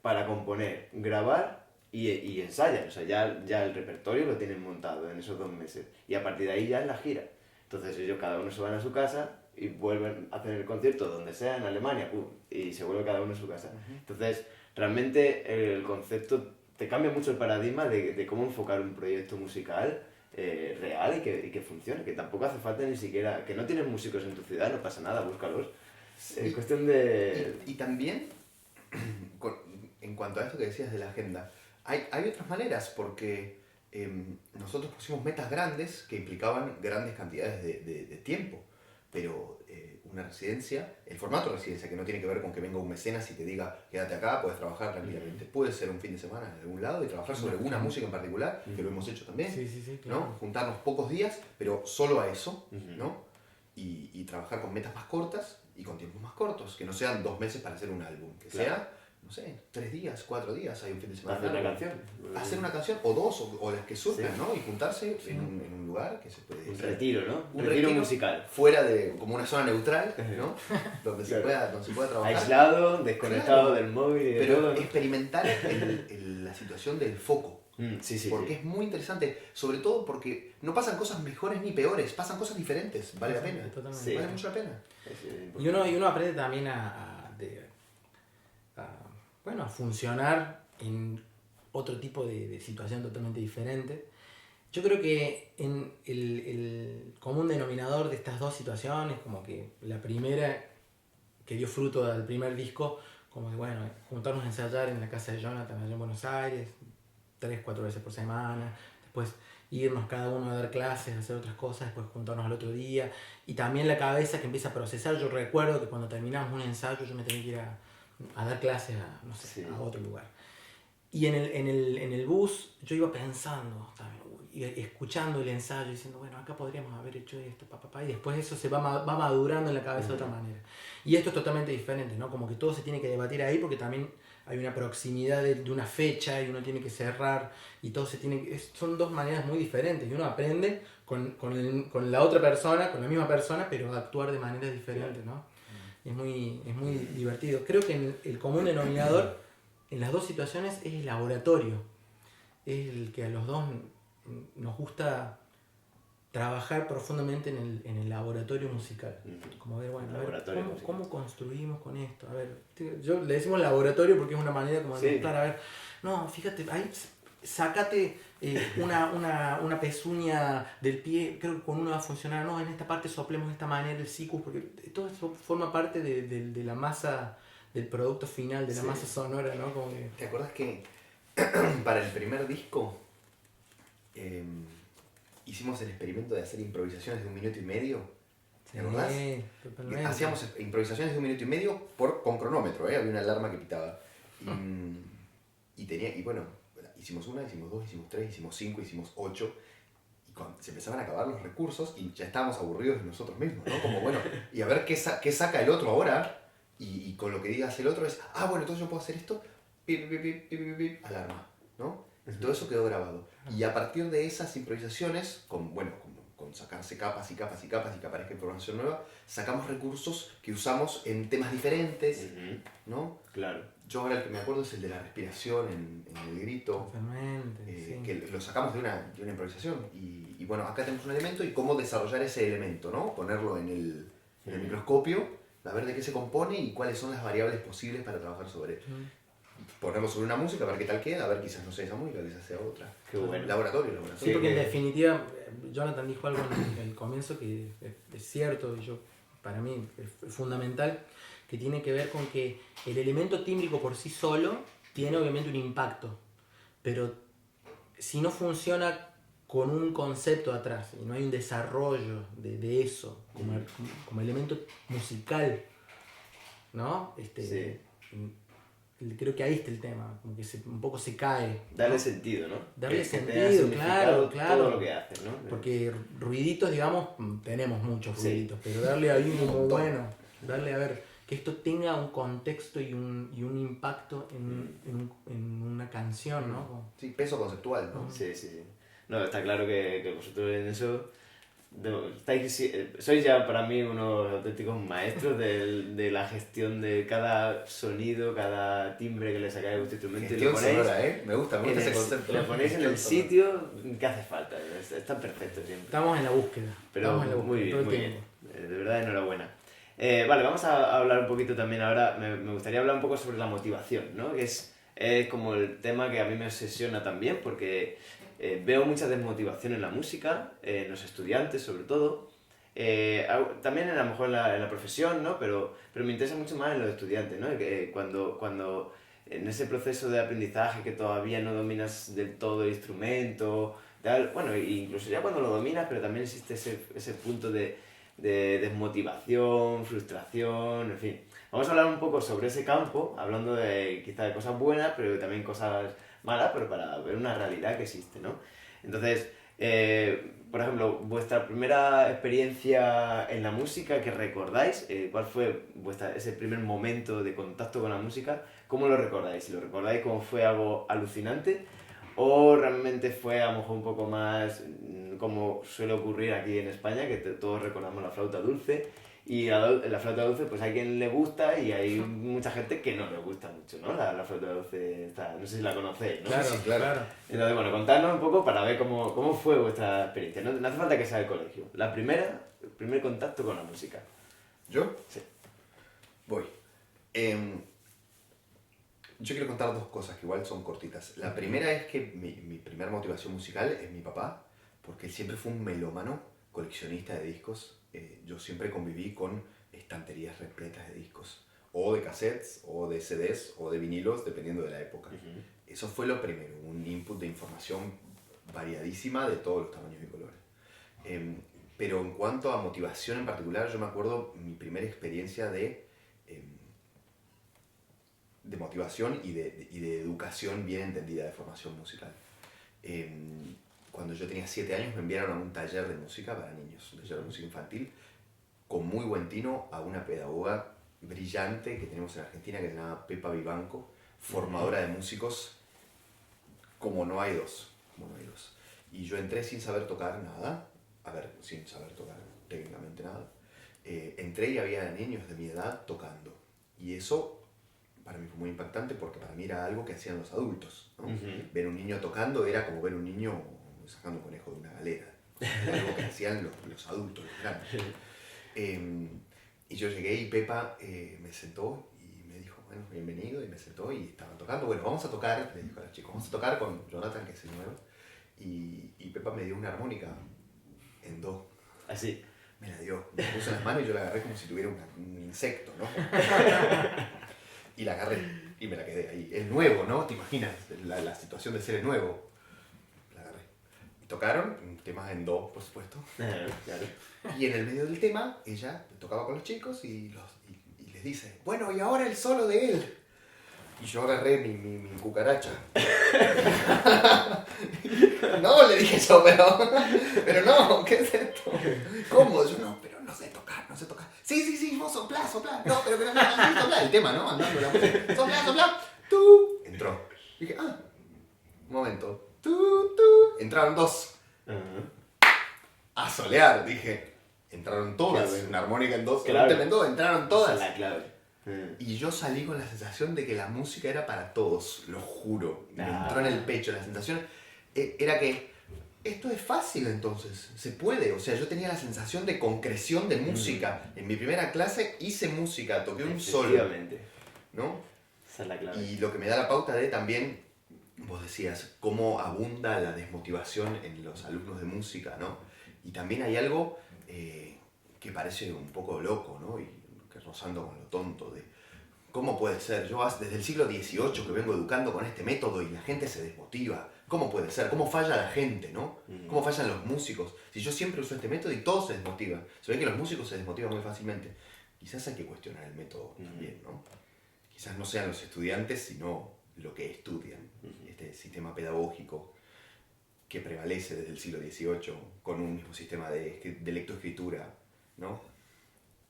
Speaker 1: para componer, grabar y ensayan. O sea, ya el repertorio lo tienen montado en esos 2 meses. Y a partir de ahí ya es la gira. Entonces ellos cada uno se van a su casa y vuelven a hacer el concierto donde sea, en Alemania, pum, y se vuelve cada uno a su casa. Entonces, realmente el concepto te cambia mucho el paradigma de cómo enfocar un proyecto musical real y que funcione, que tampoco hace falta ni siquiera, que no tienes músicos en tu ciudad, no pasa nada, búscalos. Es cuestión de...
Speaker 3: Y también, en cuanto a esto que decías de la agenda, hay otras maneras, porque nosotros pusimos metas grandes que implicaban grandes cantidades de tiempo, pero una residencia, el formato de residencia, que no tiene que ver con que venga un mecenas y te diga quédate acá, puedes trabajar tranquilamente, puede ser un fin de semana en algún lado y trabajar sobre una música en particular, que lo hemos hecho también,
Speaker 2: Sí, claro.
Speaker 3: ¿no? Juntarnos pocos días, pero solo a eso, ¿no? Y trabajar con metas más cortas y con tiempos más cortos, que no sean 2 meses para hacer un álbum, que sea, no sé, 3 días, 4 días, hay un fin de semana.
Speaker 1: Hacer una canción.
Speaker 3: Hacer una canción, o 2, o las que surjan, ¿no? Y juntarse en un lugar que se puede
Speaker 1: Un
Speaker 3: decir.
Speaker 1: retiro, ¿no?
Speaker 3: Un
Speaker 1: retiro musical.
Speaker 3: Fuera de, como una zona neutral, ¿no? Donde se pueda trabajar.
Speaker 1: Aislado, desconectado del móvil y de
Speaker 3: pero
Speaker 1: todo, ¿no?
Speaker 3: experimentar la situación del foco.
Speaker 1: Sí.
Speaker 3: Porque es muy interesante, sobre todo porque no pasan cosas mejores ni peores, pasan cosas diferentes, vale la pena.
Speaker 2: Totalmente.
Speaker 1: Sí.
Speaker 3: Vale mucho la pena.
Speaker 2: Y uno aprende también a funcionar en otro tipo de situación totalmente diferente. Yo creo que en el común denominador de estas dos situaciones, como que la primera que dio fruto del primer disco, como de bueno, juntarnos a ensayar en la casa de Jonathan allá en Buenos Aires, 3-4 veces por semana, después irnos cada uno a dar clases, a hacer otras cosas, después juntarnos al otro día, y también la cabeza que empieza a procesar. Yo recuerdo que cuando terminamos un ensayo yo me tenía que ir a dar clases a otro lugar. Y en el bus yo iba pensando, y escuchando el ensayo, diciendo, bueno, acá podríamos haber hecho esto, y después eso se va madurando en la cabeza de otra manera. Y esto es totalmente diferente, ¿no? Como que todo se tiene que debatir ahí porque también hay una proximidad de una fecha y uno tiene que cerrar y todo son dos maneras muy diferentes y uno aprende con la otra persona, con la misma persona, pero a actuar de maneras diferentes, ¿no? Es muy divertido. Creo que el común denominador en las dos situaciones es el laboratorio. Es el que a los dos nos gusta trabajar profundamente en el laboratorio musical. Como ver, bueno, ¿cómo construimos con esto? A ver, yo le decimos laboratorio porque es una manera como de mostrar, a ver, no, fíjate, ahí sácate una pezuña del pie, creo que con uno va a funcionar, no, en esta parte soplemos de esta manera el sicus, porque todo eso forma parte de la masa, del producto final, de la masa sonora, ¿no? Como que...
Speaker 3: ¿Te acuerdas que para el primer disco hicimos el experimento de hacer improvisaciones de 1 minuto y medio? ¿Te acordás?
Speaker 2: Sí, totalmente.
Speaker 3: Hacíamos improvisaciones de 1 minuto y medio con cronómetro, había una alarma que pitaba. Y bueno, hicimos 1, hicimos 2, hicimos 3, hicimos 5, hicimos 8. Y cuando se empezaban a acabar los recursos y ya estábamos aburridos de nosotros mismos, ¿no? Como bueno, y a ver qué saca el otro ahora. Y con lo que digas el otro es, bueno, entonces yo puedo hacer esto, pip, pip, pip, pip, pip, pip, alarma, ¿no? Y todo eso quedó grabado. Y a partir de esas improvisaciones, con sacarse capas y capas y capas y que aparezca información nueva, sacamos recursos que usamos en temas diferentes, ¿no?
Speaker 1: Claro.
Speaker 3: Yo ahora el que me acuerdo es el de la respiración en el grito,
Speaker 2: Totalmente,
Speaker 3: que lo sacamos de una improvisación. Y bueno, acá tenemos un elemento y cómo desarrollar ese elemento, ¿no? Ponerlo en el microscopio, a ver de qué se compone y cuáles son las variables posibles para trabajar sobre él. Ponerlo sobre una música, a ver qué tal queda, a ver quizás no sea esa música, quizás sea otra.
Speaker 1: Qué bueno.
Speaker 3: Laboratorio.
Speaker 2: Sí, porque en definitiva, Jonathan dijo algo en el comienzo que es cierto, y para mí es fundamental, que tiene que ver con que el elemento tímbrico por sí solo tiene obviamente un impacto, pero si no funciona con un concepto atrás y no hay un desarrollo de eso como elemento musical, ¿no? Creo que ahí está el tema, como que un poco se cae, ¿no?
Speaker 1: Darle sentido, ¿no?
Speaker 2: Darle
Speaker 1: que
Speaker 2: sentido,
Speaker 1: tenga significado
Speaker 2: claro.
Speaker 1: todo lo que haces, ¿no?
Speaker 2: Porque ruiditos, digamos, tenemos muchos ruiditos, pero darle ahí como darle a ver, que esto tenga un contexto y un impacto en una canción, ¿no?
Speaker 3: Sí, peso conceptual, ¿no?
Speaker 1: Sí. No, está claro que vosotros en eso sois ya para mí unos auténticos maestros de la gestión de cada sonido, cada timbre que le sacáis a vuestro instrumento y lo
Speaker 3: Gestión
Speaker 1: ponéis,
Speaker 3: sonora, ¿eh? Me gusta ese concepto.
Speaker 1: lo ponéis en el
Speaker 3: Gestión
Speaker 1: sitio que hace falta. Está perfecto siempre.
Speaker 2: Estamos en la búsqueda.
Speaker 1: Pero
Speaker 2: Estamos en la búsqueda
Speaker 1: muy
Speaker 2: todo
Speaker 1: bien,
Speaker 2: el
Speaker 1: muy bien.
Speaker 2: tiempo.
Speaker 1: De verdad, enhorabuena. Vale, vamos a hablar un poquito también ahora. Me gustaría hablar un poco sobre la motivación, ¿no? Que es como el tema que a mí me obsesiona también, porque veo mucha desmotivación en la música, en los estudiantes sobre todo. También a lo mejor en la profesión, ¿no? Pero me interesa mucho más en los estudiantes, ¿no? Que cuando en ese proceso de aprendizaje que todavía no dominas del todo el instrumento, tal, bueno, incluso ya cuando lo dominas, pero también existe ese punto de desmotivación, frustración, en fin. Vamos a hablar un poco sobre ese campo, hablando de quizá de cosas buenas, pero también cosas malas, pero para ver una realidad que existe, ¿no? Entonces, por ejemplo, vuestra primera experiencia en la música que recordáis, ¿cuál fue ese primer momento de contacto con la música? ¿Cómo lo recordáis? Si lo recordáis como fue algo alucinante o realmente fue a lo mejor un poco más como suele ocurrir aquí en España, que todos recordamos la flauta dulce y la flauta dulce pues hay quien le gusta y hay mucha gente que no le gusta mucho, ¿no? La flauta dulce, no sé si la conocéis, ¿no?
Speaker 2: Claro,
Speaker 3: Sí, claro.
Speaker 1: Entonces, bueno, contadnos un poco para ver cómo fue vuestra experiencia. No hace falta que sea el colegio. El primer contacto con la música.
Speaker 3: ¿Yo?
Speaker 1: Sí.
Speaker 3: Voy. Yo quiero contar dos cosas que igual son cortitas. La primera es que mi primera motivación musical es mi papá, porque él siempre fue un melómano, coleccionista de discos. Yo siempre conviví con estanterías repletas de discos, o de cassettes, o de CDs, o de vinilos, dependiendo de la época. Eso fue lo primero, un input de información variadísima de todos los tamaños y colores. Pero en cuanto a motivación en particular, yo me acuerdo mi primera experiencia de motivación y de educación bien entendida de formación musical. Cuando yo tenía 7 años me enviaron a un taller de música para niños, un taller de música infantil, con muy buen tino a una pedagoga brillante que tenemos en Argentina que se llama Pepa Vivanco, formadora de músicos como no hay dos, como no hay dos. Y yo entré sin saber tocar nada, sin saber tocar técnicamente nada. Entré y había niños de mi edad tocando. Y eso para mí fue muy impactante porque para mí era algo que hacían los adultos, ¿no? Ver un niño tocando era como ver un niño sacando un conejo de una galera. Era algo que hacían los adultos, los grandes. Y yo llegué y Pepa me sentó y me dijo, bueno, bienvenido, y me sentó y estaban tocando. Bueno, vamos a tocar, le dijo a los chicos, vamos a tocar con Jonathan, que es el nuevo. Y Pepa me dio una armónica en do.
Speaker 1: Así.
Speaker 3: Me la dio, me puso en las manos y yo la agarré como si tuviera un insecto, ¿no? Y la agarré y me la quedé ahí. El nuevo, ¿no? ¿Te imaginas la situación de ser el nuevo? La agarré. Y tocaron temas en do, por supuesto.
Speaker 1: Claro.
Speaker 3: Y en el medio del tema, ella tocaba con los chicos y les dice, bueno, y ahora el solo de él. Y yo agarré mi cucaracha. No, le dije yo, pero no, ¿qué es esto? ¿Cómo? Yo no, pero no sé tocar. Sí, vos soplá. No, pero no sé soplar. El tema, ¿no? Andando la música. Soplá. Tú. Entró. Dije, un momento. Tú. Entraron dos. A solear, dije. Entraron todas.
Speaker 1: Claro.
Speaker 3: Una armónica en dos.
Speaker 1: Claro.
Speaker 3: Un tema en dos, entraron todas.
Speaker 1: Esa es la clave.
Speaker 3: Y yo salí con la sensación de que la música era para todos, lo juro. Me entró en el pecho la sensación. Era que esto es fácil entonces, se puede. O sea, yo tenía la sensación de concreción de música. En mi primera clase hice música, toqué un solo.
Speaker 1: Efectivamente.
Speaker 3: ¿No?
Speaker 1: Esa es la clave.
Speaker 3: Y lo que me da la pauta de también, vos decías, cómo abunda la desmotivación en los alumnos de música, ¿no? Y también hay algo que parece un poco loco, ¿no? Y que rozando con lo tonto de cómo puede ser. Yo desde el siglo XVIII que vengo educando con este método y la gente se desmotiva. ¿Cómo puede ser? ¿Cómo falla la gente, no? ¿Cómo fallan los músicos? Si yo siempre uso este método y todos se desmotivan. Se ve que los músicos se desmotivan muy fácilmente. Quizás hay que cuestionar el método también, ¿no? Quizás no sean los estudiantes, sino lo que estudian. Este sistema pedagógico que prevalece desde el siglo XVIII con un mismo sistema de lectoescritura, ¿no?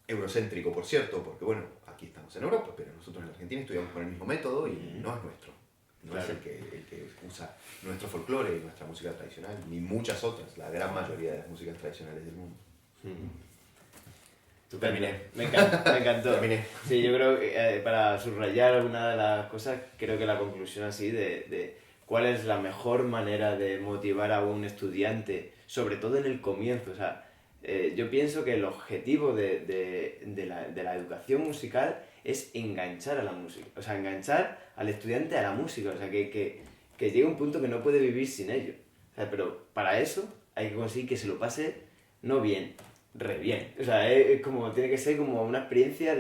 Speaker 3: Eurocéntrico, por cierto, porque bueno, aquí estamos en Europa, pero nosotros en Argentina estudiamos con el mismo método y no es nuestro. no
Speaker 1: Claro.
Speaker 3: es el que usa nuestro folclore y nuestra música tradicional, ni muchas otras, la gran mayoría de las músicas tradicionales del mundo. Terminé.
Speaker 1: Me encantó.
Speaker 3: Terminé.
Speaker 1: Sí, yo creo que para subrayar alguna de las cosas, creo que la conclusión así de cuál es la mejor manera de motivar a un estudiante, sobre todo en el comienzo. O sea, yo pienso que el objetivo de la educación musical es enganchar a la música, o sea, enganchar al estudiante a la música, o sea, que llegue un punto que no puede vivir sin ello. O sea, pero para eso hay que conseguir que se lo pase no bien, re bien. O sea, es como, tiene que ser como una experiencia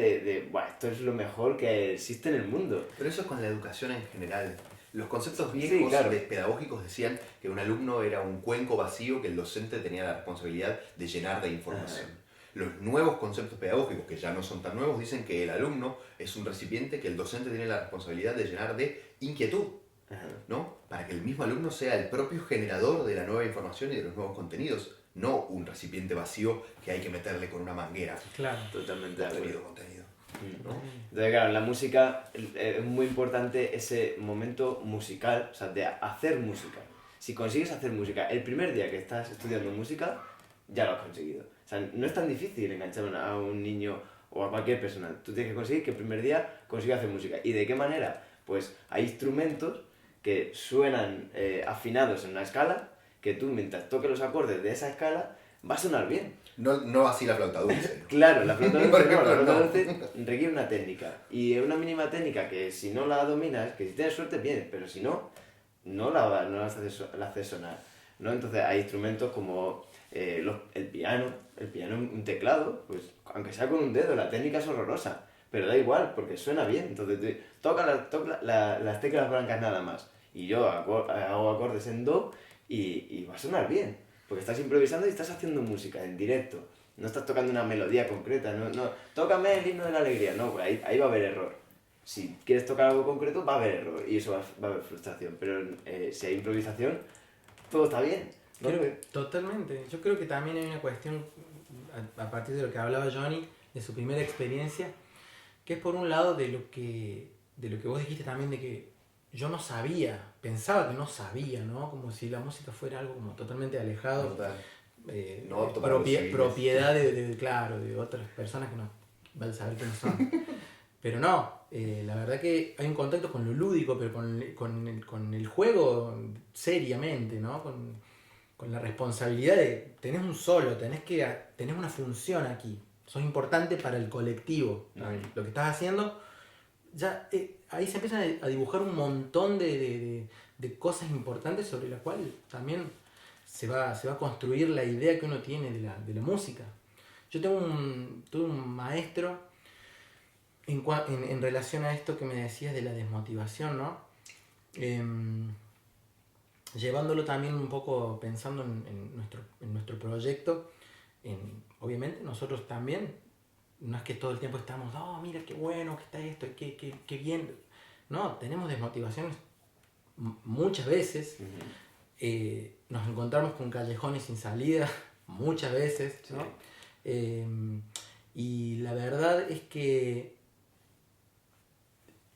Speaker 1: Buah, esto es lo mejor que existe en el mundo.
Speaker 3: Pero eso es con la educación en general. Los conceptos
Speaker 1: Sí,
Speaker 3: viejos
Speaker 1: claro.
Speaker 3: pedagógicos decían que un alumno era un cuenco vacío que el docente tenía la responsabilidad de llenar de información. Los nuevos conceptos pedagógicos, que ya no son tan nuevos, dicen que el alumno es un recipiente que el docente tiene la responsabilidad de llenar de inquietud, ¿no? Para que el mismo alumno sea el propio generador de la nueva información y de los nuevos contenidos, no un recipiente vacío que hay que meterle con una manguera.
Speaker 2: Claro.
Speaker 1: Totalmente de acuerdo.
Speaker 3: Contenido. ¿No?
Speaker 1: Entonces, claro, en la música es muy importante ese momento musical, o sea, de hacer música. Si consigues hacer música el primer día que estás estudiando música, ya lo has conseguido. O sea, no es tan difícil enganchar a un niño o a cualquier persona. Tú tienes que conseguir que el primer día consiga hacer música. ¿Y de qué manera? Pues hay instrumentos que suenan afinados en una escala, que tú mientras toques los acordes de esa escala, va a sonar bien.
Speaker 3: No así la flauta dulce.
Speaker 1: Claro, la flauta
Speaker 3: Por
Speaker 1: dulce, no, la
Speaker 3: ejemplo,
Speaker 1: flauta
Speaker 3: no.
Speaker 1: dulce requiere una técnica. Y es una mínima técnica que si no la dominas, que si tienes suerte, bien, pero si no, no la haces sonar, ¿no? Entonces hay instrumentos como el piano, un teclado, pues aunque sea con un dedo, la técnica es horrorosa, pero da igual, porque suena bien. Entonces toca las teclas blancas nada más. Y yo hago acordes en do y va a sonar bien. Porque estás improvisando y estás haciendo música en directo. No estás tocando una melodía concreta. No, tócame el himno de la alegría. No, pues ahí va a haber error. Si quieres tocar algo concreto, va a haber error. Y eso va a haber frustración. Pero si hay improvisación, todo está bien, ¿no?
Speaker 2: Totalmente. Yo creo que también hay una cuestión, a partir de lo que hablaba Johnny, de su primera experiencia, que es por un lado de lo que vos dijiste también, de que yo no sabía, pensaba que no sabía, ¿no? Como si la música fuera algo como totalmente alejado,
Speaker 3: Total. No apto para los civiles.
Speaker 2: propiedad claro, de otras personas que no van a saber quiénes son. Pero no, la verdad que hay un contacto con lo lúdico, pero con el juego seriamente, ¿no? Con la responsabilidad de tenés un solo, tenés una función aquí, sos importante para el colectivo. Lo que estás haciendo, ya ahí se empiezan a dibujar un montón de cosas importantes sobre las cuales también se va a construir la idea que uno tiene de la música. Yo tuve un maestro en relación a esto que me decías de la desmotivación, ¿no? Llevándolo también un poco pensando en nuestro proyecto, obviamente nosotros también, no es que todo el tiempo estamos, oh, mira qué bueno que está esto, qué bien. No, tenemos desmotivaciones muchas veces. Nos encontramos con callejones sin salida muchas veces, ¿no? Sí. Y la verdad es que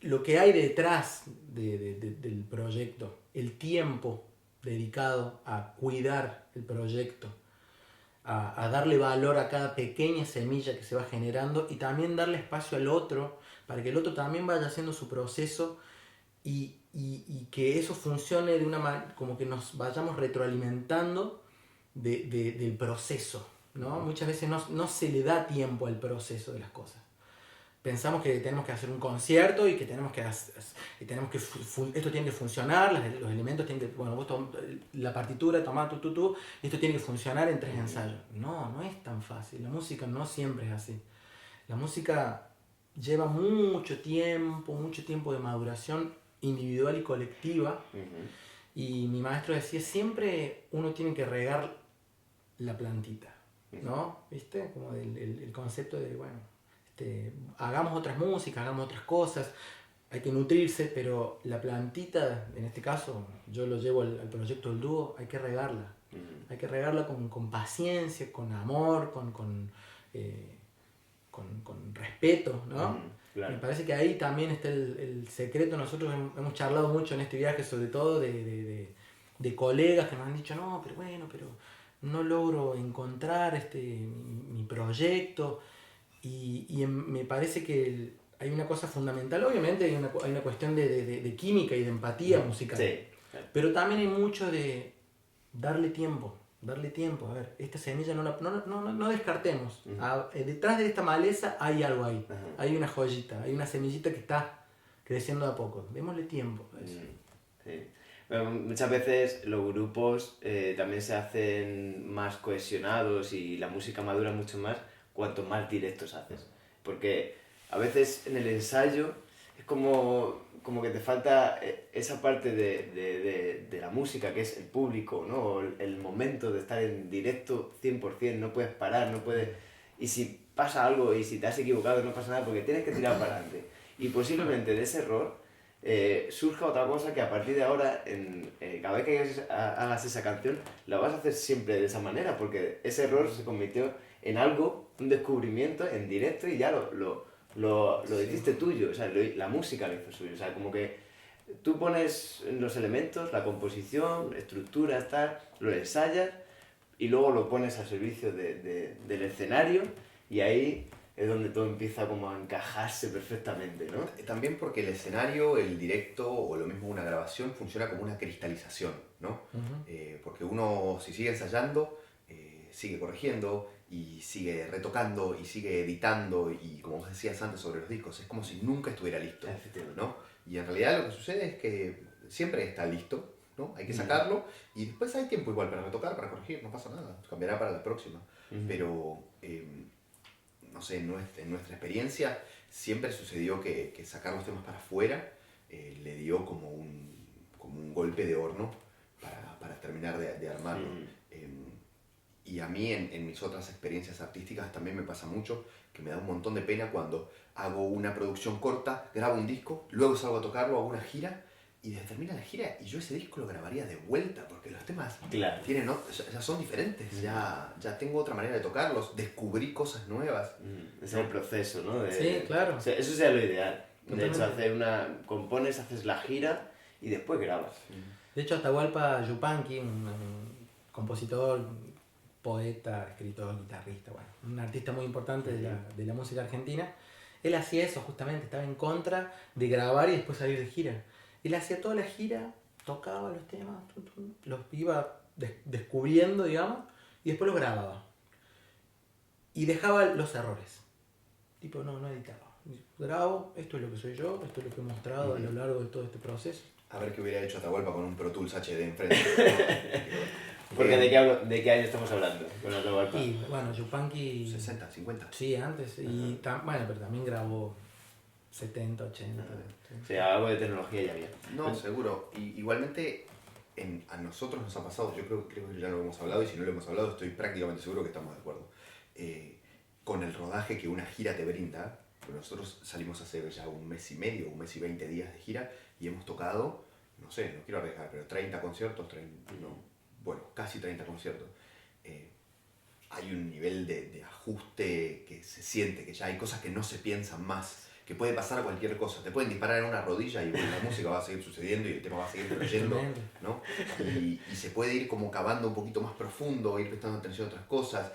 Speaker 2: lo que hay detrás del proyecto, el tiempo dedicado a cuidar el proyecto, a darle valor a cada pequeña semilla que se va generando y también darle espacio al otro para que el otro también vaya haciendo su proceso y que eso funcione de una manera, como que nos vayamos retroalimentando del proceso, ¿no? Muchas veces no se le da tiempo al proceso de las cosas. Pensamos que tenemos que hacer un concierto y que esto tiene que funcionar, los elementos tienen que, bueno, la partitura, tomá tú, esto tiene que funcionar en 3 ensayos. No es tan fácil, la música no siempre es así. La música lleva mucho tiempo de maduración individual y colectiva. Y mi maestro decía, siempre uno tiene que regar la plantita, ¿no? ¿Viste? Como el concepto de, bueno, hagamos otras músicas, hagamos otras cosas, hay que nutrirse, pero la plantita, en este caso, yo lo llevo al proyecto del dúo, hay que regarla. Hay que regarla con paciencia, con amor, con respeto, ¿no?
Speaker 1: Claro.
Speaker 2: Me parece que ahí también está el secreto. Nosotros hemos charlado mucho en este viaje, sobre todo de colegas que nos han dicho, no, pero bueno, pero no logro encontrar mi proyecto. Me parece que hay una cosa fundamental, obviamente hay una cuestión de química y de empatía musical.
Speaker 1: Sí, claro.
Speaker 2: Pero también hay mucho de darle tiempo. A ver, esta semilla no descartemos. Detrás de esta maleza hay algo ahí.
Speaker 1: Ajá.
Speaker 2: Hay una joyita, hay una semillita que está creciendo de a poco. Démosle tiempo a eso.
Speaker 1: Sí. Bueno, muchas veces los grupos también se hacen más cohesionados y la música madura mucho más cuanto más directos haces. Porque a veces en el ensayo es como que te falta esa parte de la música, que es el público, ¿no? El momento de estar en directo 100%, no puedes parar, no puedes... Y si pasa algo y si te has equivocado no pasa nada porque tienes que tirar para adelante. Y posiblemente de ese error surja otra cosa que a partir de ahora, cada vez que hagas esa canción, la vas a hacer siempre de esa manera, porque ese error se convirtió en algo, un descubrimiento en directo y ya lo hiciste tuyo, o sea, la música lo hizo suyo, o sea, como que tú pones los elementos, la composición, estructura, tal, lo ensayas y luego lo pones al servicio del escenario y ahí es donde todo empieza como a encajarse perfectamente, ¿no?
Speaker 3: También porque el escenario, el directo o lo mismo una grabación funciona como una cristalización, ¿no? Porque uno si sigue ensayando, sigue corrigiendo y sigue retocando y sigue editando y como vos decías antes sobre los discos, es como si nunca estuviera listo, ¿no? Y en realidad lo que sucede es que siempre está listo, ¿no? Hay que sacarlo y después hay tiempo igual para retocar, para corregir, no pasa nada, cambiará para la próxima. Pero, no sé, en nuestra experiencia siempre sucedió que sacar los temas para afuera le dio como un golpe de horno para terminar de armarlo. Y a mí en mis otras experiencias artísticas también me pasa mucho que me da un montón de pena cuando hago una producción corta, grabo un disco, luego salgo a tocarlo, hago una gira y termina la gira y yo ese disco lo grabaría de vuelta porque los temas tienen, ya son diferentes, ya tengo otra manera de tocarlos, descubrí cosas nuevas.
Speaker 1: Es el proceso, ¿no?
Speaker 2: Sí, claro.
Speaker 1: O sea, eso sería lo ideal.
Speaker 2: Totalmente.
Speaker 1: De hecho, compones, haces la gira y después grabas.
Speaker 2: De hecho, Atahualpa Yupanqui, un compositor, poeta, escritor, guitarrista, bueno, un artista muy importante de la música argentina, él hacía eso justamente, estaba en contra de grabar y después salir de gira. Él hacía toda la gira, tocaba los temas, los iba descubriendo, digamos, y después los grababa. Y dejaba los errores. Tipo, no editaba. Grabo, esto es lo que soy yo, esto es lo que he mostrado a lo largo de todo este proceso.
Speaker 3: A ver qué hubiera hecho Atahualpa con un Pro Tools HD enfrente.
Speaker 1: Porque ¿de qué año estamos hablando con Atahualpa?
Speaker 2: Y bueno, Yupanqui...
Speaker 3: 60, 50.
Speaker 2: Sí, antes. Y bueno, pero también grabó 70, 80.
Speaker 1: O sea, algo de tecnología ya había.
Speaker 3: No, seguro. Igualmente, a nosotros nos ha pasado, yo creo que ya lo hemos hablado, y si no lo hemos hablado, estoy prácticamente seguro que estamos de acuerdo. Con el rodaje que una gira te brinda, pues nosotros salimos hace ya un mes y medio, un mes y 20 días de gira, y hemos tocado, no sé, no quiero arriesgar, pero 30 conciertos, casi 30 conciertos. Hay un nivel de ajuste que se siente, que ya hay cosas que no se piensan más, que puede pasar cualquier cosa. Te pueden disparar en una rodilla y la música va a seguir sucediendo y el tema va a seguir fluyendo, ¿no? Y se puede ir como cavando un poquito más profundo, ir prestando atención a otras cosas.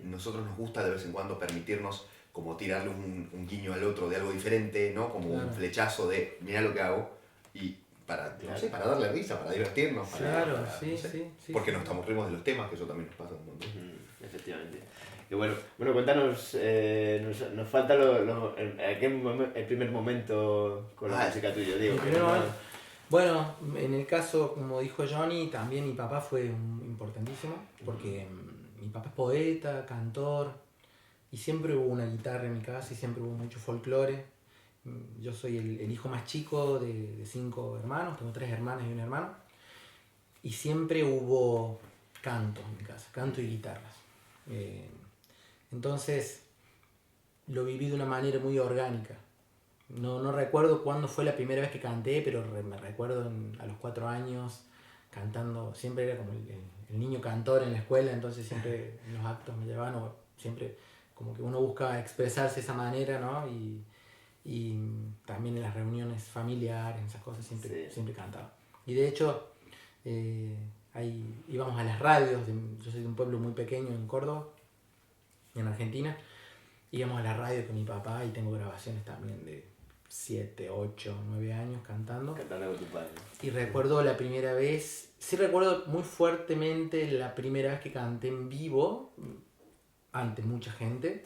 Speaker 3: Nosotros nos gusta de vez en cuando permitirnos como tirarle un guiño al otro de algo diferente, ¿no? Como un flechazo de mirá lo que hago y para darle risa, para divertirnos. Porque nos estamos riendo de los temas, que eso también nos pasa un montón.
Speaker 1: Efectivamente. Y bueno, cuéntanos, nos falta el primer momento con la música tuya, digo.
Speaker 2: Bueno, en el caso, como dijo Johnny, también mi papá fue importantísimo, porque mi papá es poeta, cantor, y siempre hubo una guitarra en mi casa y siempre hubo mucho folclore. Yo soy el hijo más chico de 5 hermanos, tengo 3 hermanas y un hermano, y siempre hubo canto en mi casa, canto y guitarras. Entonces lo viví de una manera muy orgánica. No recuerdo cuándo fue la primera vez que canté, pero me recuerdo a los 4 años cantando. Siempre era como el niño cantor en la escuela, entonces siempre en los actos me llevaban, siempre como que uno busca expresarse de esa manera, ¿no? y también en las reuniones familiares, esas cosas, siempre,
Speaker 1: Sí.
Speaker 2: siempre cantaba. Y de hecho, ahí íbamos a las radios, yo soy de un pueblo muy pequeño en Córdoba, en Argentina, íbamos a la radio con mi papá y tengo grabaciones también de 7, 8, 9 años cantando.
Speaker 1: Cantando con tu padre.
Speaker 2: Y recuerdo la primera vez, sí recuerdo muy fuertemente la primera vez que canté en vivo, ante mucha gente.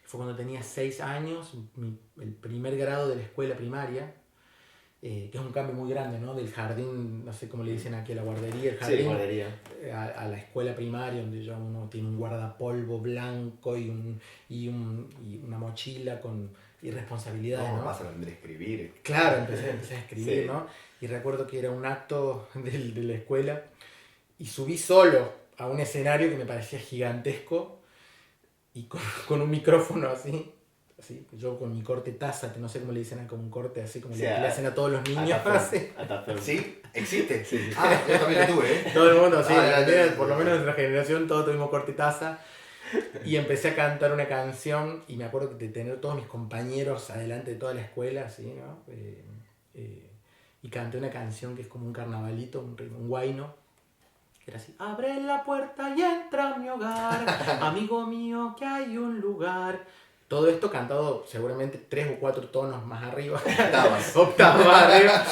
Speaker 2: Fue cuando tenía 6 años, el primer grado de la escuela primaria, que es un cambio muy grande, ¿no? Del jardín, no sé cómo le dicen aquí a la guardería, el
Speaker 1: Sí,
Speaker 2: jardín,
Speaker 1: guardería.
Speaker 2: a la escuela primaria, donde ya uno tiene un guardapolvo blanco y una mochila con irresponsabilidades,
Speaker 3: No,
Speaker 2: ¿no?
Speaker 3: vas a aprender a escribir.
Speaker 2: Claro, empecé a escribir,
Speaker 1: Sí.
Speaker 2: ¿no? Y recuerdo que era un acto de la escuela y subí solo a un escenario que me parecía gigantesco y con un micrófono así, yo con mi corte taza, que no sé cómo le dicen acá, un corte así como
Speaker 1: Sí,
Speaker 2: le hacen a todos los niños. Así.
Speaker 1: Atazón.
Speaker 3: ¿Sí? ¿Existe?
Speaker 1: Sí, sí.
Speaker 3: Ah, yo también lo tuve, ¿eh?
Speaker 2: Todo el mundo, sí,
Speaker 3: Ah,
Speaker 2: la
Speaker 3: ya,
Speaker 2: Argentina,
Speaker 3: ya,
Speaker 2: por lo
Speaker 3: ya.
Speaker 2: menos de nuestra generación, todos tuvimos corte taza. Y empecé a cantar una canción y me acuerdo de tener todos mis compañeros adelante de toda la escuela, así, ¿no? Y canté una canción que es como un carnavalito, un huayno, que era así: abre la puerta y entra a mi hogar, amigo mío, que hay un lugar. Todo esto cantado seguramente 3 o 4 tonos más arriba,
Speaker 3: Octavas.
Speaker 2: octavas más arriba.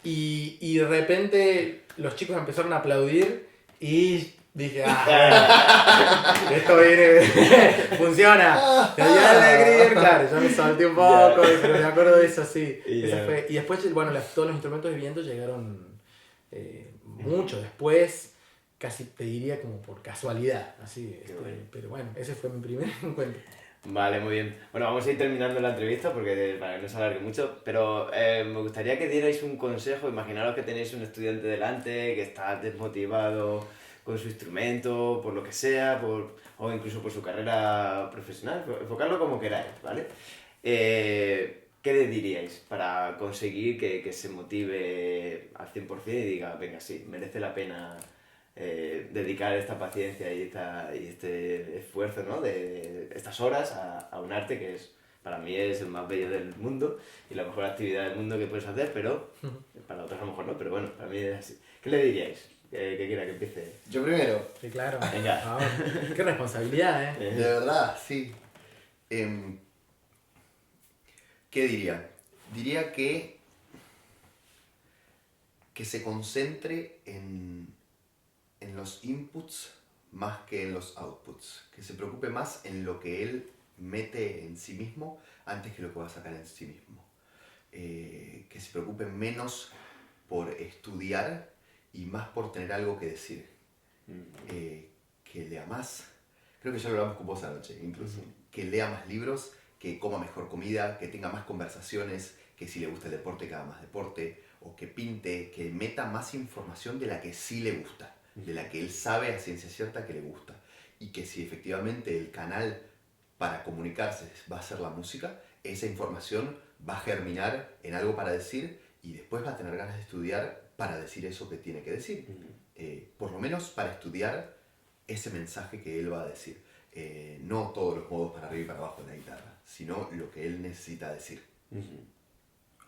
Speaker 2: Y de repente los chicos empezaron a aplaudir y dije, bueno, esto viene, funciona. Ya alegría, claro, yo me solté un poco,
Speaker 1: Ya.
Speaker 2: pero me acuerdo de eso, sí.
Speaker 1: Y
Speaker 2: Esa
Speaker 1: ya.
Speaker 2: fue. Y después, bueno, todos los instrumentos de viento llegaron mucho después, casi te diría como por casualidad, así.
Speaker 1: bueno.
Speaker 2: Pero bueno, ese fue mi primer encuentro.
Speaker 1: Vale, muy bien. Bueno, vamos a ir terminando la entrevista porque para que no se alargue mucho, pero me gustaría que dierais un consejo. Imaginaros que tenéis un estudiante delante que está desmotivado con su instrumento, por lo que sea, o incluso por su carrera profesional, enfocarlo como queráis, ¿vale? ¿Qué le diríais para conseguir que se motive al 100% y diga, venga, sí, merece la pena dedicar esta paciencia y este esfuerzo, ¿no? de estas horas a un arte que para mí es el más bello del mundo y la mejor actividad del mundo que puedes hacer, pero para otros a lo mejor no, pero bueno, para mí es así. ¿Qué le diríais? Que quiera que empiece.
Speaker 3: Yo primero.
Speaker 2: Sí, claro.
Speaker 1: Venga.
Speaker 2: Por favor. Qué responsabilidad,
Speaker 3: De verdad, sí. ¿Qué diría? Diría que se concentre en los inputs más que en los outputs. Que se preocupe más en lo que él mete en sí mismo antes que lo que va a sacar en sí mismo. Que se preocupe menos por estudiar y más por tener algo que decir. Que lea más. Creo que ya lo hablamos con vos anoche, incluso. Que lea más libros, que coma mejor comida, que tenga más conversaciones, que si le gusta el deporte, que haga más deporte, o que pinte, que meta más información de la que sí le gusta, de la que él sabe a ciencia cierta que le gusta. Y que si efectivamente el canal para comunicarse va a ser la música, esa información va a germinar en algo para decir y después va a tener ganas de estudiar para decir eso que tiene que decir. Por lo menos para estudiar ese mensaje que él va a decir. No todos los modos para arriba y para abajo de la guitarra, sino lo que él necesita decir.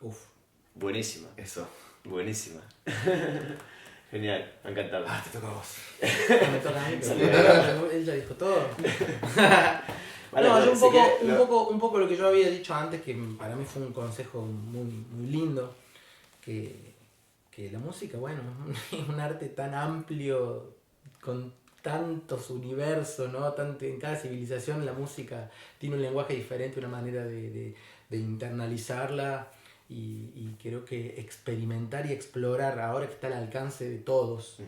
Speaker 2: Uf.
Speaker 1: Buenísima,
Speaker 3: Eso.
Speaker 1: buenísima. Genial, me ha encantado.
Speaker 3: Ah, te toca a vos.
Speaker 2: No me toca a mí, pero él ya dijo todo.
Speaker 1: Vale,
Speaker 2: No,
Speaker 1: pues,
Speaker 2: yo
Speaker 1: si quieres,
Speaker 2: un poco lo que yo había dicho antes, que para mí fue un consejo muy, muy lindo, que la música, bueno, es un arte tan amplio, con tantos universos, ¿no? En cada civilización la música tiene un lenguaje diferente, una manera de internalizarla y creo que experimentar y explorar, ahora que está al alcance de todos,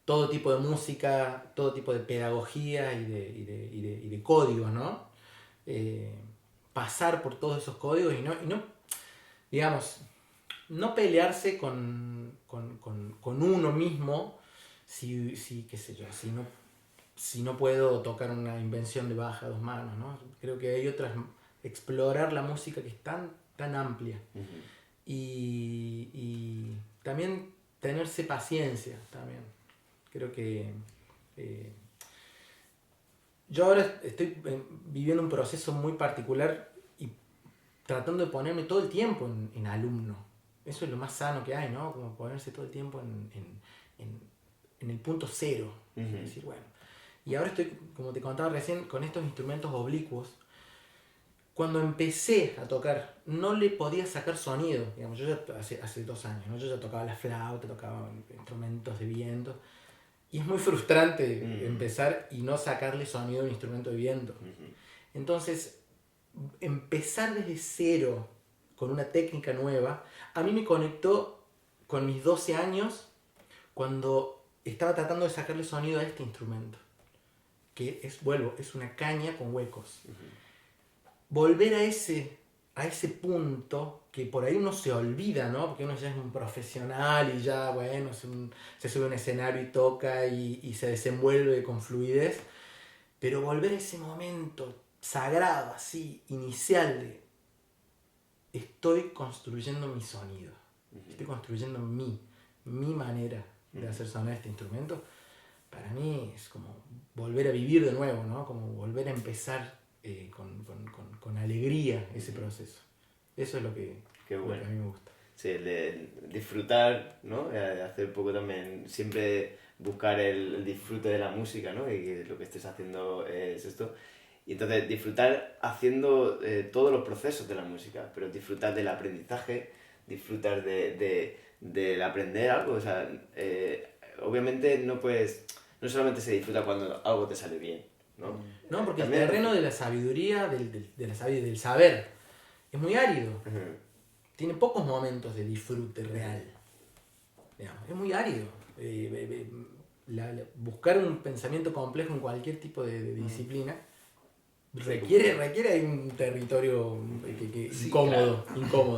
Speaker 2: todo tipo de música, todo tipo de pedagogía y de códigos, ¿no? Pasar por todos esos códigos y no digamos, no pelearse con uno mismo qué sé yo, si no puedo tocar una invención de Bach a 2 manos, ¿no? Creo que hay otras, explorar la música que es tan amplia y también tenerse paciencia también. Creo que yo ahora estoy viviendo un proceso muy particular y tratando de ponerme todo el tiempo en alumno. Eso es lo más sano que hay, ¿no? Como ponerse todo el tiempo en el punto cero. Es decir, bueno. Y ahora estoy, como te contaba recién, con estos instrumentos oblicuos. Cuando empecé a tocar, no le podía sacar sonido. Digamos, yo ya hace 2 años, ¿no? Yo ya tocaba la flauta, tocaba instrumentos de viento. Y es muy frustrante empezar y no sacarle sonido a un instrumento de viento. Entonces, empezar desde cero con una técnica nueva, a mí me conectó con mis 12 años cuando estaba tratando de sacarle sonido a este instrumento, que es una caña con huecos. Volver a ese punto que por ahí uno se olvida, ¿no? Porque uno ya es un profesional y ya, bueno, se sube a un escenario y toca y se desenvuelve con fluidez, pero volver a ese momento sagrado, así, inicial de estoy construyendo mi sonido, estoy construyendo mi manera de hacer sonar este instrumento, para mí es como volver a vivir de nuevo, ¿no? Como volver a empezar con alegría ese proceso. Eso es lo que,
Speaker 1: bueno.
Speaker 2: lo que a mí me gusta.
Speaker 1: Sí, el de disfrutar, ¿no? De hacer un poco también, siempre buscar el disfrute de la música, ¿no? Y que lo que estés haciendo es esto. Y entonces disfrutar haciendo todos los procesos de la música, pero disfrutar del aprendizaje, disfrutar de aprender algo. O sea, obviamente no solamente se disfruta cuando algo te sale bien, ¿no?
Speaker 2: No, porque
Speaker 1: también
Speaker 2: el terreno de la sabiduría, del saber, es muy árido. Tiene pocos momentos de disfrute real. Digamos, es muy árido. Buscar un pensamiento complejo en cualquier tipo de disciplina requiere hay un territorio
Speaker 3: Sí,
Speaker 2: incómodo,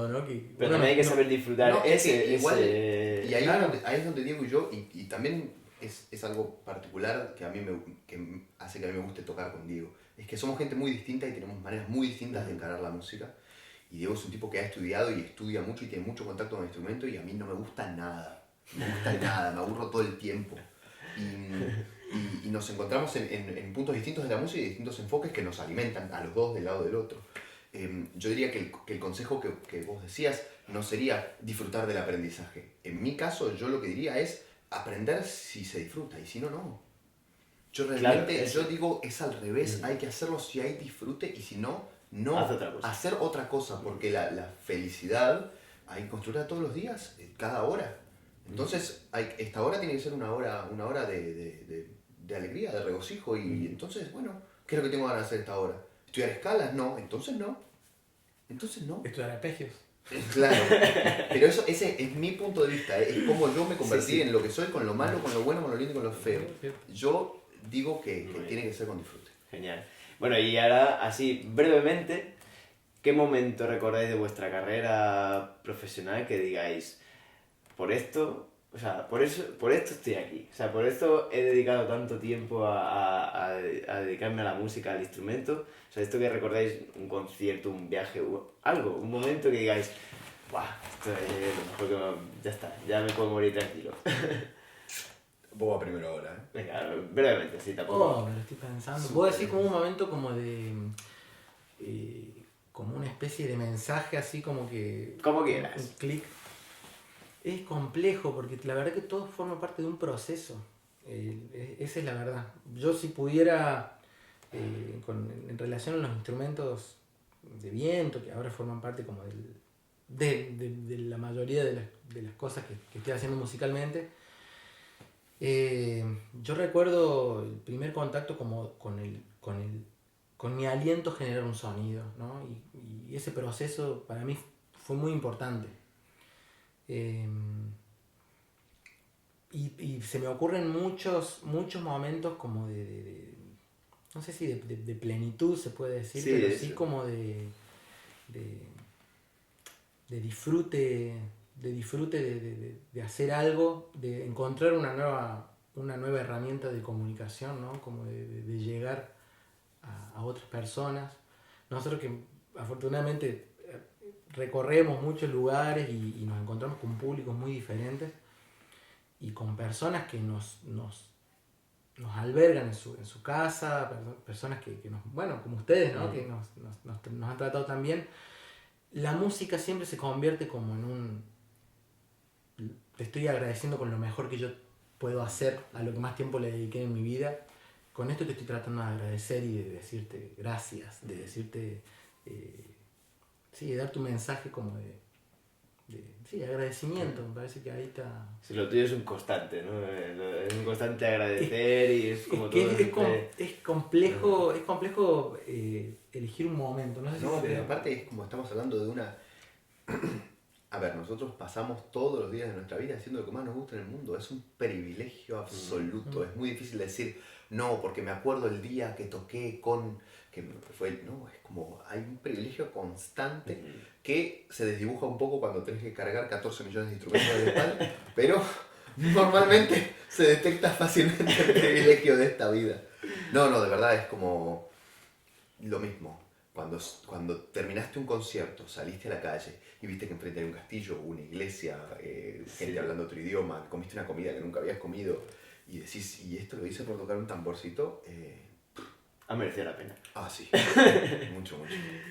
Speaker 2: ¿no?
Speaker 1: Pero también hay que saber disfrutar
Speaker 3: igual,
Speaker 1: ese...
Speaker 3: Y ahí es donde Diego y yo, y también es algo particular que que hace que a mí me guste tocar con Diego. Es que somos gente muy distinta y tenemos maneras muy distintas de encarar la música. Y Diego es un tipo que ha estudiado y estudia mucho y tiene mucho contacto con el instrumento, y a mí no me gusta nada. No me gusta nada, me aburro todo el tiempo. Y nos encontramos en puntos distintos de la música y distintos enfoques que nos alimentan a los dos del lado del otro. Yo diría que el consejo que vos decías no sería disfrutar del aprendizaje. En mi caso, yo lo que diría es aprender si se disfruta y si no, no. Yo realmente, yo digo, es al revés, hay que hacerlo si hay disfrute y si no, no hacer otra cosa, porque la felicidad hay que construirla todos los días, cada hora. Entonces, esta hora tiene que ser una hora de alegría, de regocijo, y entonces, bueno, ¿qué es lo que tengo ganas de hacer esta hora? ¿Estudiar escalas? No, entonces no. Entonces no.
Speaker 2: ¿Estudiar arpegios?
Speaker 3: Claro, pero ese es mi punto de vista, es como yo me convertí en lo que soy, con lo malo, con lo bueno, con lo lindo y con lo feo. Yo digo que tiene que ser con disfrute.
Speaker 1: Genial. Bueno, y ahora, así, brevemente, ¿qué momento recordáis de vuestra carrera profesional que digáis, por esto estoy aquí? O sea, por esto he dedicado tanto tiempo a dedicarme a la música, al instrumento. O sea, esto que recordáis, un concierto, un viaje, algo, un momento que digáis, ¡buah! Esto es lo mejor ya está, ya me puedo morir tranquilo.
Speaker 3: Vos a primero ahora, ¿eh?
Speaker 1: Venga, brevemente, sí, tampoco.
Speaker 2: Me lo estoy pensando. Puedo decir como un momento como de... como una especie de mensaje así como que...
Speaker 1: Como quieras.
Speaker 2: Un clic. Es complejo porque la verdad que todo forma parte de un proceso. Esa es la verdad. Yo si pudiera, en relación a los instrumentos de viento, que ahora forman parte como de la mayoría de las cosas que estoy haciendo musicalmente, yo recuerdo el primer contacto como con mi aliento generar un sonido, ¿no? Y ese proceso para mí fue muy importante. Y se me ocurren muchos momentos como no sé si de plenitud se puede decir,
Speaker 1: sí,
Speaker 2: pero sí como de disfrute, de hacer algo, de encontrar una nueva herramienta de comunicación, ¿no? Como de llegar a otras personas. Nosotros que afortunadamente recorremos muchos lugares y nos encontramos con públicos muy diferentes y con personas que nos albergan en su casa, personas que nos, bueno, como ustedes, ¿no? Que nos han tratado tan bien. la música siempre se convierte como en un... Te estoy agradeciendo con lo mejor que yo puedo hacer a lo que más tiempo le dediqué en mi vida. Con esto te estoy tratando de agradecer y de decirte gracias, de decirte... sí, de dar tu mensaje como sí, agradecimiento. Me parece que ahí está...
Speaker 1: Si lo tuyo es un constante, ¿no? Es un constante agradecer y es como todo...
Speaker 2: Es complejo, elegir un momento. No sé si
Speaker 3: No, pero aparte es como estamos hablando de una... A ver, nosotros pasamos todos los días de nuestra vida haciendo lo que más nos gusta en el mundo. Es un privilegio absoluto. Es muy difícil decir, no, porque me acuerdo el día que toqué con... que fue, no, es como, hay un privilegio constante que se desdibuja un poco cuando tenés que cargar 14 millones de instrumentos de la espalda, pero normalmente se detecta fácilmente el privilegio de esta vida. No, de verdad es como lo mismo. Cuando terminaste un concierto, saliste a la calle y viste que enfrente hay un castillo, una iglesia, gente hablando otro idioma, comiste una comida que nunca habías comido y decís, ¿y esto lo hice por tocar un tamborcito?
Speaker 1: Ha merecido la pena.
Speaker 3: Sí. Mucho.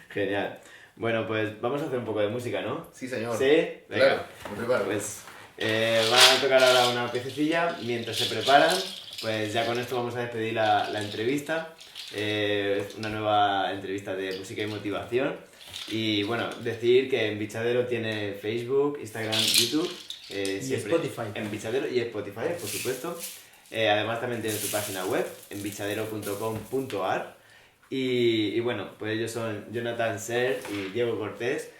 Speaker 1: Genial. Bueno, pues vamos a hacer un poco de música, ¿no?
Speaker 3: Sí, señor.
Speaker 1: ¿Sí? Venga.
Speaker 3: Claro, me preparo.
Speaker 1: Pues van a tocar ahora una piececilla. Mientras se preparan, pues ya con esto vamos a despedir la entrevista. Es una nueva entrevista de música y motivación. Y bueno, decir que en Bichadero tiene Facebook, Instagram, YouTube.
Speaker 2: Y Spotify.
Speaker 1: En Bichadero y Spotify, por supuesto. Además también tiene su página web, en bichadero.com.ar. Y bueno, pues ellos son Jonathan Ser y Diego Cortés.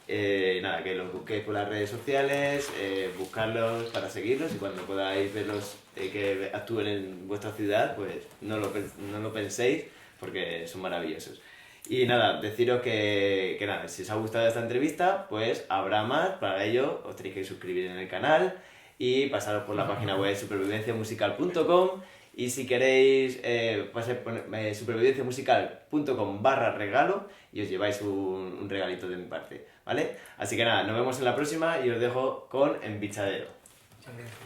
Speaker 1: Nada, que los busquéis por las redes sociales, buscarlos para seguirlos y cuando podáis verlos que actúen en vuestra ciudad, pues no lo penséis porque son maravillosos. Y nada, deciros que nada, si os ha gustado esta entrevista, pues habrá más. Para ello os tenéis que suscribir en el canal y pasaros por la página web supervivenciamusical.com. Y si queréis, pasar por supervivenciamusical.com/regalo y os lleváis un regalito de mi parte, ¿vale? Así que nada, nos vemos en la próxima y os dejo con Embichadero.
Speaker 2: Muchas gracias.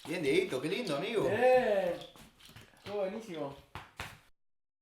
Speaker 3: Bien, Dieguito, qué lindo, amigo.
Speaker 2: Bien. Estuvo buenísimo.